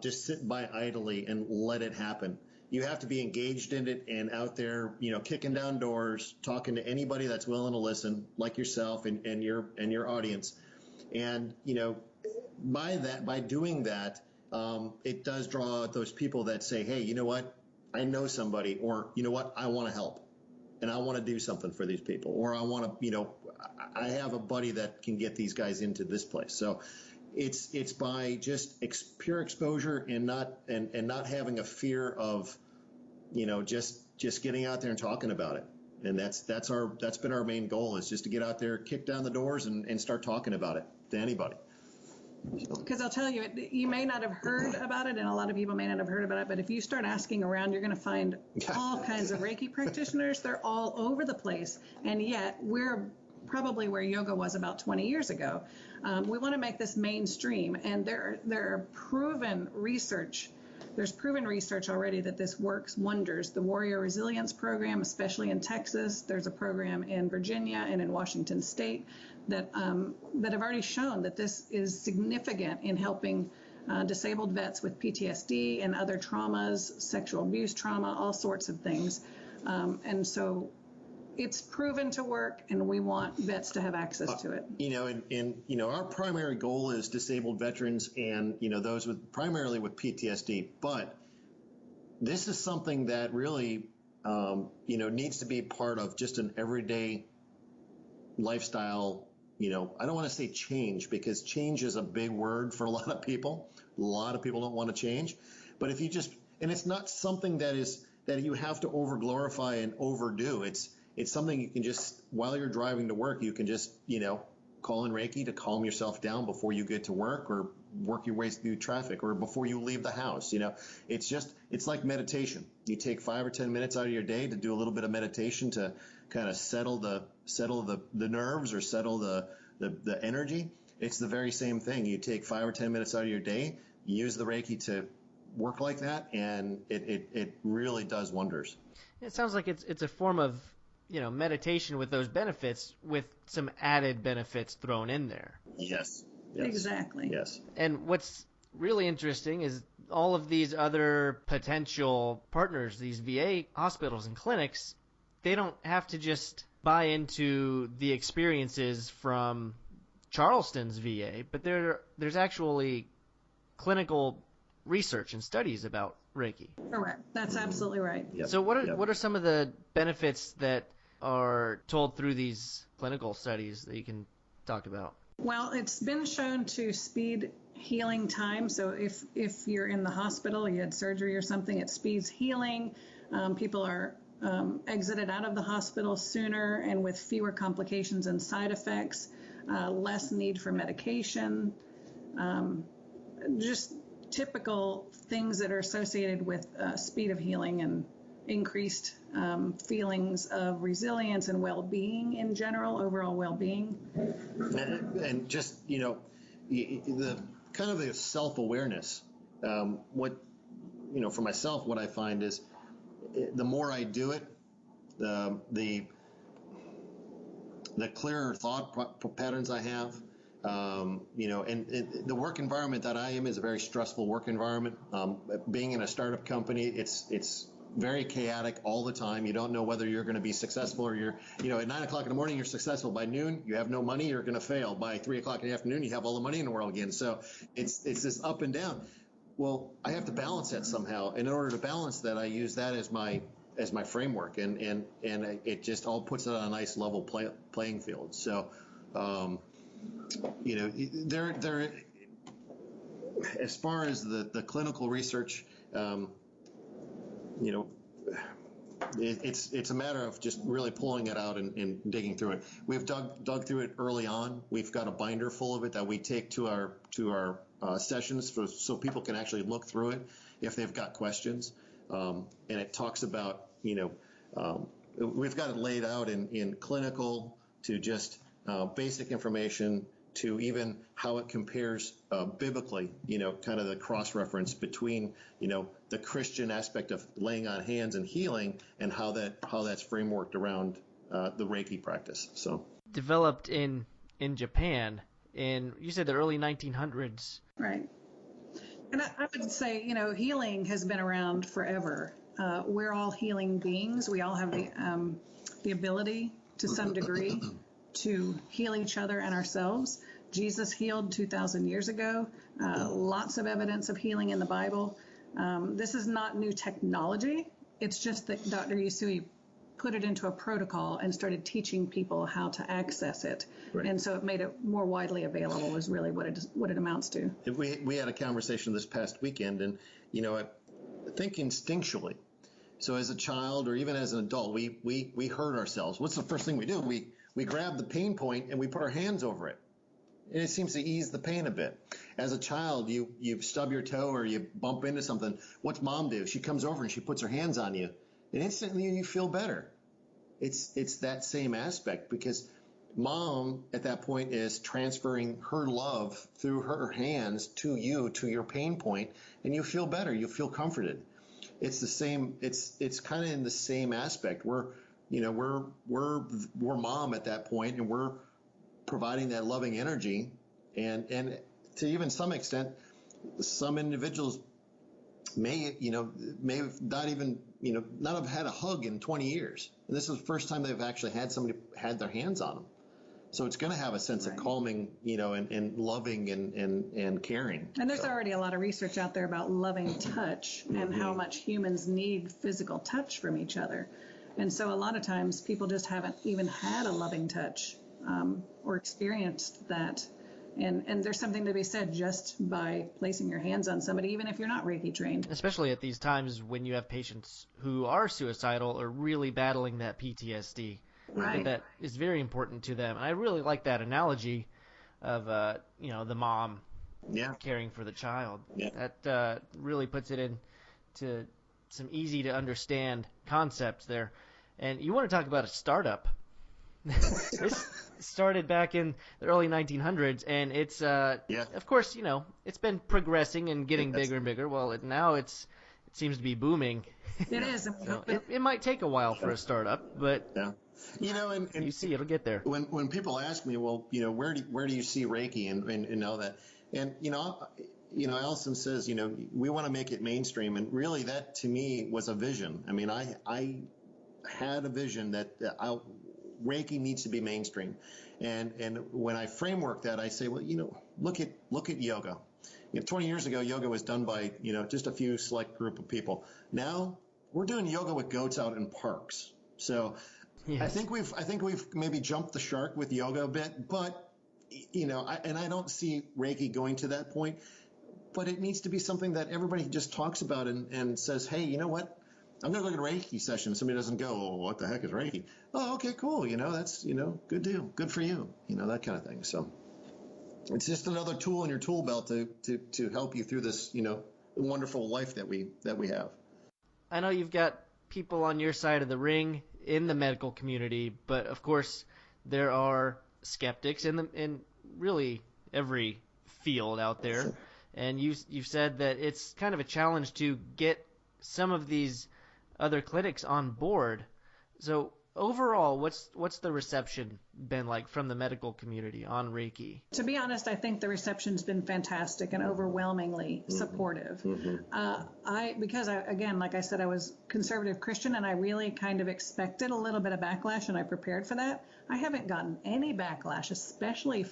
just sit by idly and let it happen. You have to be engaged in it and out there, kicking down doors, talking to anybody that's willing to listen, like yourself and your audience. And, by doing that, it does draw out those people that say, hey, you know what? I know somebody, or you know what? I want to help and I want to do something for these people, or I want to, I have a buddy that can get these guys into this place. So it's by just pure exposure and not having a fear of, just getting out there and talking about it. And that's been our main goal, is just to get out there, kick down the doors and start talking about it to anybody. Because I'll tell you, you may not have heard about it, and a lot of people may not have heard about it, but if you start asking around, you're going to find all kinds of Reiki practitioners. They're all over the place, and yet we're probably where yoga was about 20 years ago. We want to make this mainstream, and there are proven research. There's proven research already that this works wonders. The Warrior Resilience Program, especially in Texas, there's a program in Virginia and in Washington State that have already shown that this is significant in helping disabled vets with PTSD and other traumas, sexual abuse trauma, all sorts of things. And so it's proven to work, and we want vets to have access to it. Our primary goal is disabled veterans and, those primarily with PTSD. But this is something that really, needs to be part of just an everyday lifestyle. I don't want to say change, because change is a big word for a lot of people. A lot of people don't want to change. But if you and it's not something that you have to over glorify and overdo. It's something you can just, while you're driving to work, you can just, call in Reiki to calm yourself down before you get to work, or work your way through traffic, or before you leave the house. It's like meditation. You take 5 or 10 minutes out of your day to do a little bit of meditation to kind of settle the nerves, or settle the energy. It's the very same thing. You take 5 or 10 minutes out of your day, you use the Reiki to work like that, and it really does wonders. It sounds like it's a form of meditation with those benefits, with some added benefits thrown in there. Yes. Exactly. Yes. And what's really interesting is all of these other potential partners, these VA hospitals and clinics, they don't have to just buy into the experiences from Charleston's VA, but there's actually clinical research and studies about Reiki. Correct. That's absolutely right. Yep. So what are some of the benefits that are told through these clinical studies that you can talk about? Well, it's been shown to speed healing time. So if you're in the hospital, you had surgery or something, it speeds healing. People are exited out of the hospital sooner and with fewer complications and side effects, less need for medication, just typical things that are associated with speed of healing and increased feelings of resilience and well-being in general, overall well-being. And just, the kind of the self-awareness. For myself, what I find is the more I do it, the clearer thought patterns I have. And the work environment that I am is a very stressful work environment. Being in a startup company, it's very chaotic all the time. You don't know whether you're going to be successful, or you're, at 9 o'clock in the morning, you're successful. By noon, you have no money, you're going to fail. By 3 o'clock in the afternoon, you have all the money in the world again. So it's this up and down. Well, I have to balance that somehow. And in order to balance that, I use that as my framework, and it just all puts it on a nice level playing field. So, there, as far as the clinical research, it's a matter of just really pulling it out and digging through it. We've dug through it early on. We've got a binder full of it that we take to our sessions so people can actually look through it if they've got questions. And it talks about, we've got it laid out in clinical to just basic information to even how it compares biblically, kind of the cross-reference between, the Christian aspect of laying on hands and healing, and how that's frameworked around the Reiki practice. So developed in Japan in, you said, the early 1900s. Right. And I would say, healing has been around forever. We're all healing beings. We all have the ability to some degree to heal each other and ourselves. Jesus healed 2,000 years ago. Lots of evidence of healing in the Bible. This is not new technology. It's just that Dr. Yusui put it into a protocol and started teaching people how to access it. Right. And so it made it more widely available is really what it amounts to. We had a conversation this past weekend, and, I think instinctually. So as a child or even as an adult, we hurt ourselves. What's the first thing we do? We grab the pain point and we put our hands over it. and it seems to ease the pain a bit. As a child, you stub your toe or you bump into something. What's mom do? She comes over and she puts her hands on you, and instantly you feel better. It's that same aspect, because mom at that point is transferring her love through her hands to you, to your pain point, and you feel better. You feel comforted. It's the same. It's kind of in the same aspect. We're mom at that point, and we're providing that loving energy, and to even some extent, some individuals may not even not have had a hug in 20 years, and this is the first time they've actually had somebody had their hands on them. So it's going to have a sense of calming, and loving and caring. And there's already a lot of research out there about loving touch and how much humans need physical touch from each other. And so a lot of times people just haven't even had a loving touch or experienced that. And there's something to be said just by placing your hands on somebody, even if you're not Reiki trained. Especially at these times when you have patients who are suicidal or really battling that PTSD. Right. That is very important to them. And I really like that analogy of, the mom caring for the child. Yeah. That really puts it into some easy to understand concepts there. And you want to talk about a startup. This started back in the early 1900s, and it's, of course, it's been progressing and getting bigger and bigger. Well, now it seems to be booming. It is. So it might take a while for a startup, but and you see, it'll get there. When people ask me, well, where do you see Reiki and all that, and Allison says, we want to make it mainstream, and really that to me was a vision. I mean, I had a vision that Reiki needs to be mainstream, and when I framework that, I say, well, look at yoga. 20 years ago, yoga was done by just a few select group of people. Now we're doing yoga with goats out in parks. So yes. I think we've maybe jumped the shark with yoga a bit, but I don't see Reiki going to that point. But it needs to be something that everybody just talks about and says, hey, you know what? I'm going to look at a Reiki session. Somebody doesn't go, oh, what the heck is Reiki? Oh, okay, cool. That's, good deal. Good for you. That kind of thing. So it's just another tool in your tool belt to help you through this, wonderful life that we have. I know you've got people on your side of the ring in the medical community, but of course there are skeptics in really every field out there. Sure. And you've said that it's kind of a challenge to get some of these other clinics on board. So overall, what's the reception been like from the medical community on Reiki? To be honest, I think the reception's been fantastic and overwhelmingly supportive. Because again, like I said, I was conservative Christian, and I really kind of expected a little bit of backlash, and I prepared for that. I haven't gotten any backlash, especially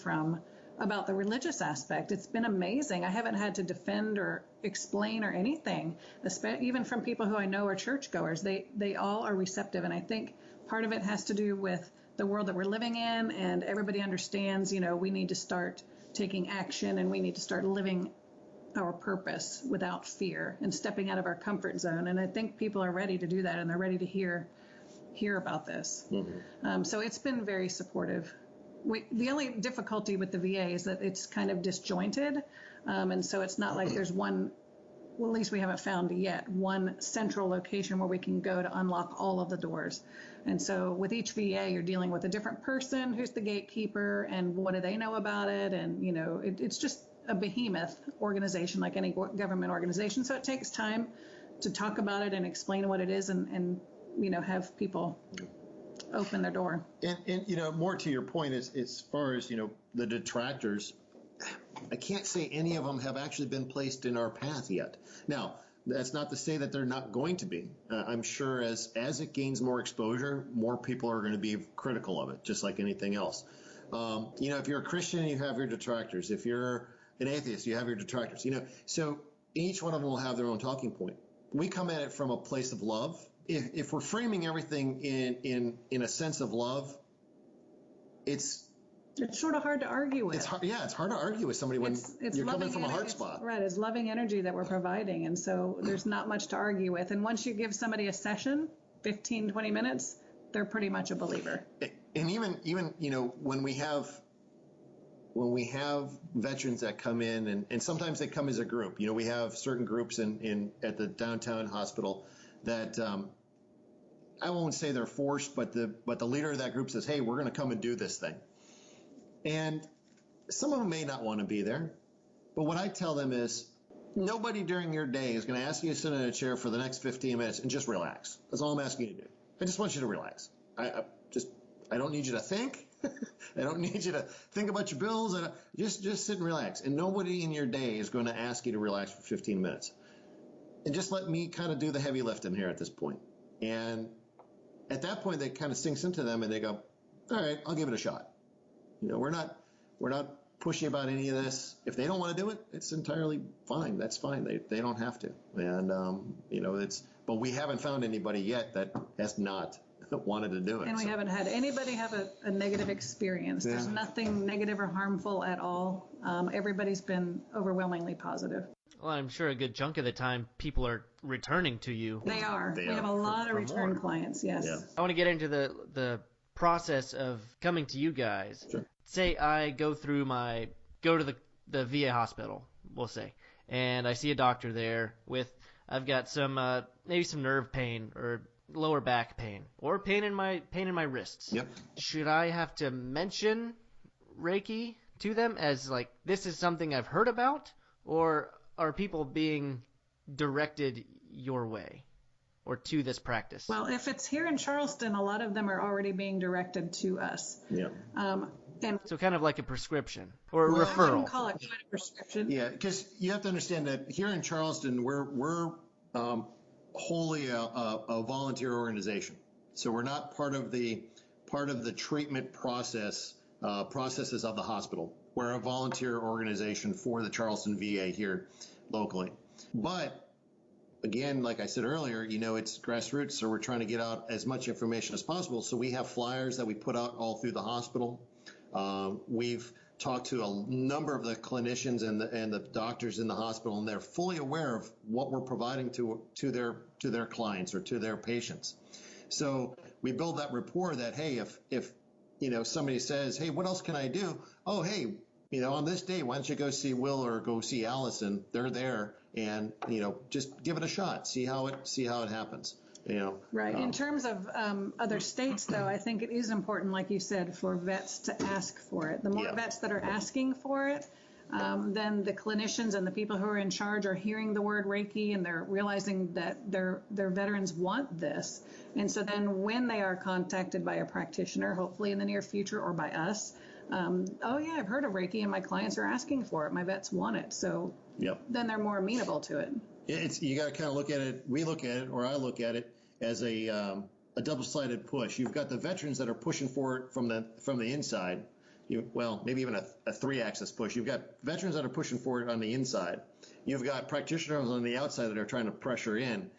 about the religious aspect. It's been amazing. I haven't had to defend or explain or anything, even from people who I know are churchgoers. They all are receptive, and I think part of it has to do with the world that we're living in, and everybody understands, we need to start taking action, and we need to start living our purpose without fear and stepping out of our comfort zone. And I think people are ready to do that, and they're ready to hear about this. So it's been very supportive. The only difficulty with the VA is that it's kind of disjointed, and so it's not like there's one, well, at least we haven't found yet, one central location where we can go to unlock all of the doors. And so with each VA, you're dealing with a different person who's the gatekeeper, and what do they know about it, and it's just a behemoth organization like any government organization, so it takes time to talk about it and explain what it is and have people open their door. And more to your point, as far as the detractors, I can't say any of them have actually been placed in our path yet. Now, that's not to say that they're not going to be. I'm sure as it gains more exposure, more people are going to be critical of it, just like anything else. If you're a Christian, you have your detractors. If you're an atheist, you have your detractors. So each one of them will have their own talking point. We come at it from a place of love. If we're framing everything in a sense of love, it's sort of hard to argue with. It's hard to argue with somebody when you're coming from a hard spot. Right, it's loving energy that we're providing, and so there's not much to argue with. And once you give somebody a session, 15, 20 minutes, they're pretty much a believer. And even when we have when we have veterans that come in, and sometimes they come as a group. We have certain groups at the downtown hospital that I won't say they're forced, but the leader of that group says, "Hey, we're going to come and do this thing." And some of them may not want to be there, but what I tell them is, nobody during your day is going to ask you to sit in a chair for the next 15 minutes and just relax. That's all I'm asking you to do. I just want you to relax. I don't need you to think. I don't need you to think about your bills. Just sit and relax. And nobody in your day is going to ask you to relax for 15 minutes. And just let me kind of do the heavy lifting here at this point. And at that point, that kind of sinks into them, and they go, "All right, I'll give it a shot." We're not pushy about any of this. If they don't want to do it, it's entirely fine. That's fine. They don't have to. And but we haven't found anybody yet that has not wanted to do it. And we haven't had anybody have a negative experience. Yeah. There's nothing negative or harmful at all. Everybody's been overwhelmingly positive. Well, I'm sure a good chunk of the time people are returning to you. They are. We have a lot of return clients, yes. Yeah. I want to get into the process of coming to you guys. Sure. Say I go to the VA hospital, we'll say, and I see a doctor there I've got some maybe some nerve pain or lower back pain or pain in my wrists. Yep. Should I have to mention Reiki to them as like, this is something I've heard about, or are people being directed your way or to this practice? Well, if it's here in Charleston, a lot of them are already being directed to us. Yeah. And So kind of like a prescription or a I referral. wouldn't call it quite a prescription. Yeah, because you have to understand that here in Charleston, we're wholly a volunteer organization. So we're not part of the treatment processes of the hospital. We're a volunteer organization for the Charleston VA here locally. But again, like I said earlier, it's grassroots, so we're trying to get out as much information as possible. So we have flyers that we put out all through the hospital. We've talked to a number of the clinicians and the doctors in the hospital, and they're fully aware of what we're providing to their clients or to their patients. So we build that rapport that, hey, if somebody says, "Hey, what else can I do?" "Oh, hey, on this day, why don't you go see Will or go see Allison? They're there, and just give it a shot. See how it happens." Right. In terms of other states, though, I think it is important, like you said, for vets to ask for it. The more vets that are asking for it, then the clinicians and the people who are in charge are hearing the word Reiki, and they're realizing that their veterans want this. And so then when they are contacted by a practitioner, hopefully in the near future, or by us, "Oh yeah, I've heard of Reiki and my clients are asking for it. My vets want it." So then they're more amenable to it. You got to kind of look at it. We look at it, or I look at it, as a double-sided push. You've got the veterans that are pushing for it from the inside. Maybe even a three-axis push. You've got veterans that are pushing for it on the inside. You've got practitioners on the outside that are trying to pressure in.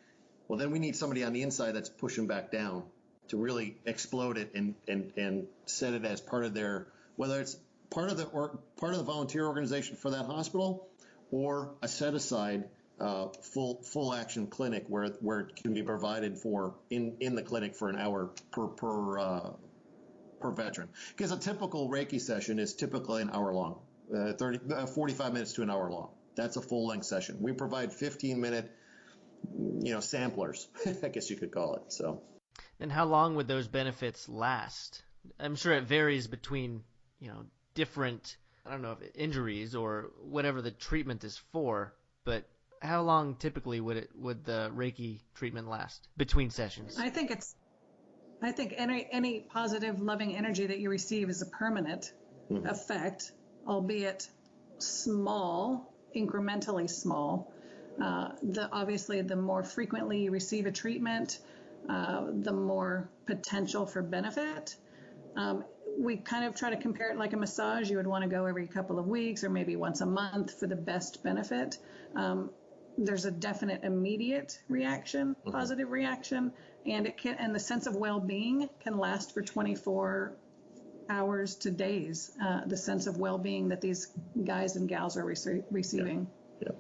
Well, then we need somebody on the inside that's pushing back down to really explode it and set it as part of their, whether it's part of the volunteer organization for that hospital, or a set-aside full action clinic where it can be provided for in the clinic for an hour per veteran. Because a typical Reiki session is typically an hour long, 45 minutes to an hour long. That's a full length session. We provide 15-minute, samplers, I guess you could call it. So. And how long would those benefits last? I'm sure it varies between, different, I don't know, if injuries or whatever the treatment is for, but how long typically would the Reiki treatment last between sessions? I think any positive, loving energy that you receive is a permanent effect, albeit small, incrementally small. Obviously, the more frequently you receive a treatment, the more potential for benefit. We kind of try to compare it like a massage. You would want to go every couple of weeks or maybe once a month for the best benefit. There's a definite immediate reaction, positive reaction, and the sense of well-being can last for 24 hours to days. The sense of well-being that these guys and gals are receiving. Yeah.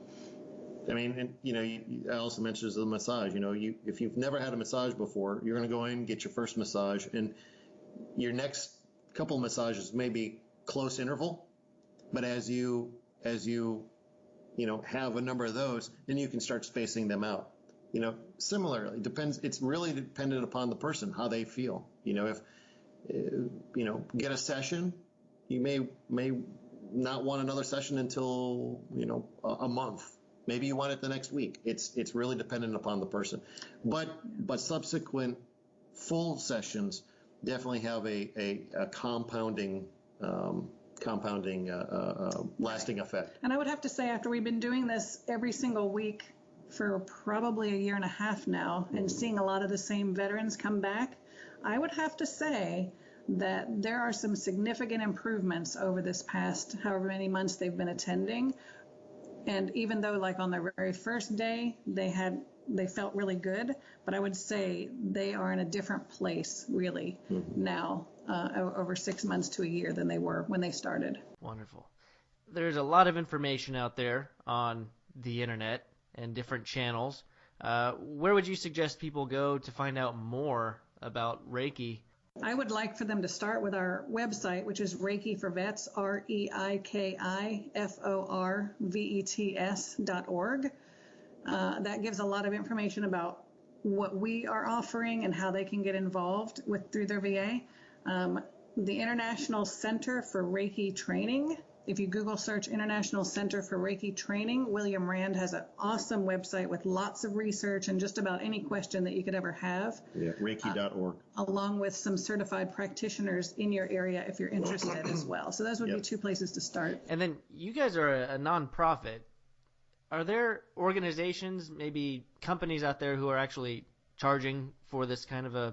I mean, Allison mentions the massage. If you've never had a massage before, you're going to go in, get your first massage, and your next couple of massages may be close interval, But as you have a number of those, then you can start spacing them out. Similarly, it's really dependent upon the person, how they feel. If get a session, you may not want another session until a month. Maybe you want it the next week. It's really dependent upon the person. But subsequent full sessions definitely have a compounding lasting effect. And I would have to say, after we've been doing this every single week for probably a year and a half now, and seeing a lot of the same veterans come back, I would have to say that there are some significant improvements over this past however many months they've been attending. And even though, like, on their very first day, they felt really good, but I would say they are in a different place, really, now, over 6 months to a year than they were when they started. Wonderful. There's a lot of information out there on the internet and different channels. Where would you suggest people go to find out more about Reiki? I would like for them to start with our website, which is Reiki for Vets, REIKIFORVETS.org. That gives a lot of information about what we are offering and how they can get involved through their VA. The International Center for Reiki Training, if you Google search International Center for Reiki Training, William Rand has an awesome website with lots of research and just about any question that you could ever have. Yeah, Reiki.org. Along with some certified practitioners in your area if you're interested as well. So those would be two places to start. And then you guys are a nonprofit. Are there organizations, maybe companies out there who are actually charging for this kind of a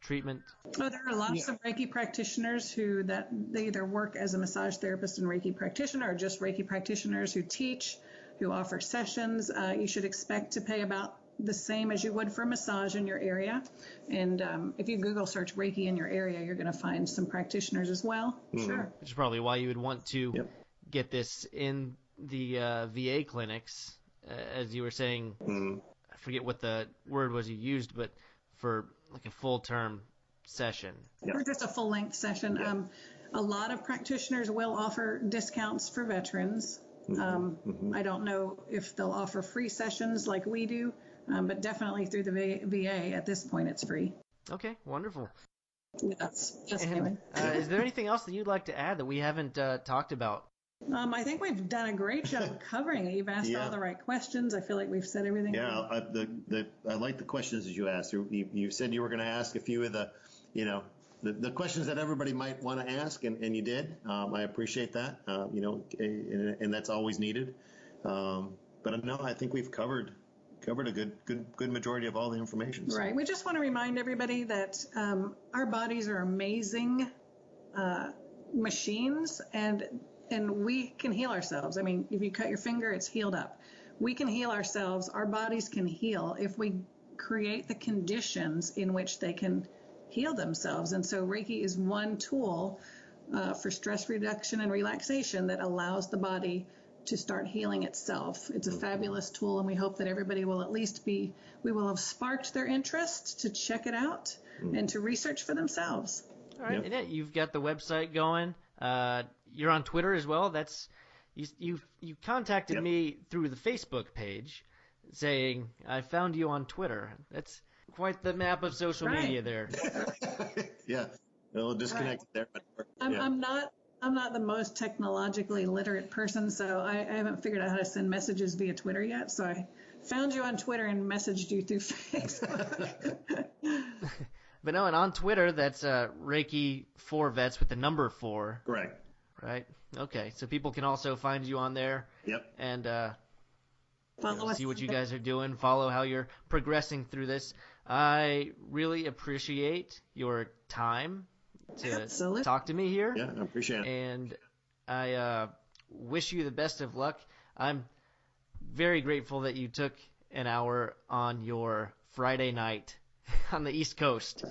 treatment? Oh, there are lots of Reiki practitioners they either work as a massage therapist and Reiki practitioner, or just Reiki practitioners who teach, who offer sessions. You should expect to pay about the same as you would for a massage in your area. And if you Google search Reiki in your area, you're going to find some practitioners as well. Sure. Which is probably why you would want to get this in the VA clinics, as you were saying. I forget what the word was you used, but for like a full-term session. Or just a full-length session. A lot of practitioners will offer discounts for veterans. I don't know if they'll offer free sessions like we do, but definitely through the VA at this point it's free. Okay, wonderful. That's And, is there anything else that you'd like to add that we haven't talked about? I think we've done a great job covering it. You've asked all the right questions. I feel like we've said everything. Yeah, I like the questions that you asked. You said you were going to ask a few of the questions that everybody might want to ask, and you did. I appreciate that. And that's always needed. But no, I think we've covered a good majority of all the information. So. Right. We just want to remind everybody that our bodies are amazing machines, and we can heal ourselves. I mean, if you cut your finger, it's healed up. We can heal ourselves. Our bodies can heal if we create the conditions in which they can heal themselves. And so Reiki is one tool for stress reduction and relaxation that allows the body to start healing itself. It's a fabulous tool, and we hope that everybody will we will have sparked their interest to check it out and to research for themselves. All right, and you've got the website going. You're on Twitter as well. You contacted me through the Facebook page, saying I found you on Twitter. That's quite the map of social media there. Yeah, a little disconnected there. But, I'm not the most technologically literate person, so I haven't figured out how to send messages via Twitter yet. So I found you on Twitter and messaged you through Facebook. But no, and on Twitter, that's Reiki 4 Vets with the number 4. Correct. Right? Okay, so people can also find you on there. Yep. And see what you there. guys are doing, follow how you're progressing through this. I really appreciate your time to talk to me here. Yeah, I appreciate it. And I wish you the best of luck. I'm very grateful that you took an hour on your Friday night on the East Coast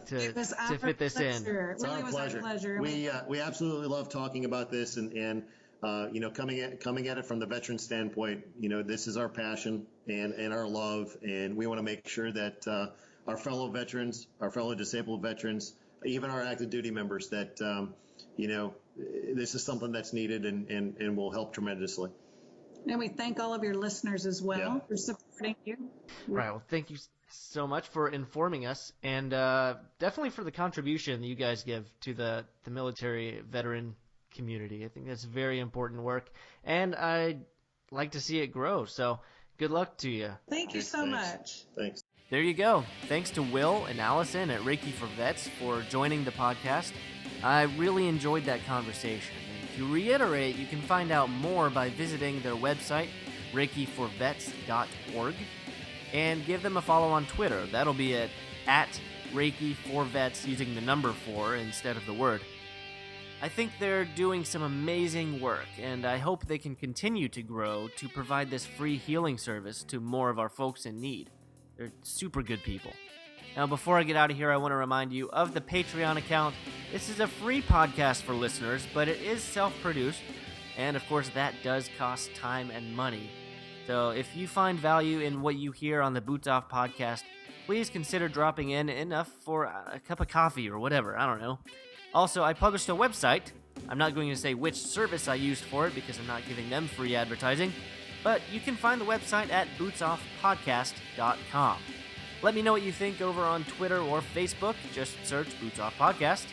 to fit this in. It's our pleasure. We absolutely love talking about this, and coming at it from the veteran standpoint. This is our passion and our love, and we want to make sure that our fellow veterans, our fellow disabled veterans, even our active duty members, that this is something that's needed and will help tremendously. And we thank all of your listeners as well for supporting you. Right. Well, thank you so much for informing us, and definitely for the contribution that you guys give to the military veteran community. I think that's very important work, and I'd like to see it grow. So good luck to you. Thank you so much. Thanks. There you go. Thanks to Will and Allison at Reiki for Vets for joining the podcast. I really enjoyed that conversation. And to reiterate, you can find out more by visiting their website, reikiforvets.org, and give them a follow on Twitter. That'll be at Reiki for Vets, using the number 4 instead of the word. I think they're doing some amazing work, and I hope they can continue to grow to provide this free healing service to more of our folks in need. They're super good people. Now, before I get out of here, I want to remind you of the Patreon account. This is a free podcast for listeners, but it is self-produced, and of course that does cost time and money. So if you find value in what you hear on the Boots Off podcast, please consider dropping in enough for a cup of coffee or whatever, I don't know. Also, I published a website. I'm not going to say which service I used for it because I'm not giving them free advertising, but you can find the website at bootsoffpodcast.com. Let me know what you think over on Twitter or Facebook. Just search Boots Off Podcast.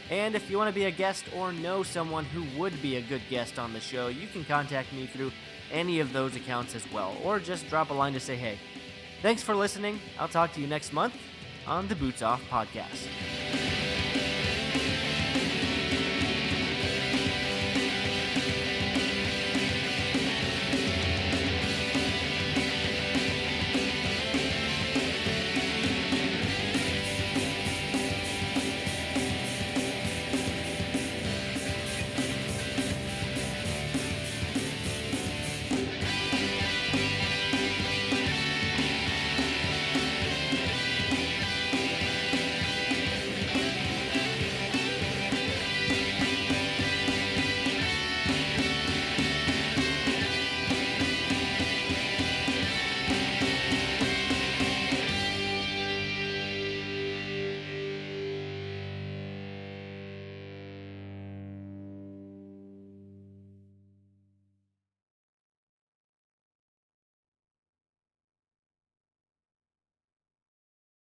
And if you want to be a guest or know someone who would be a good guest on the show, you can contact me through any of those accounts as well, or just drop a line to say hey. Thanks for listening. I'll talk to you next month on the Boots Off Podcast.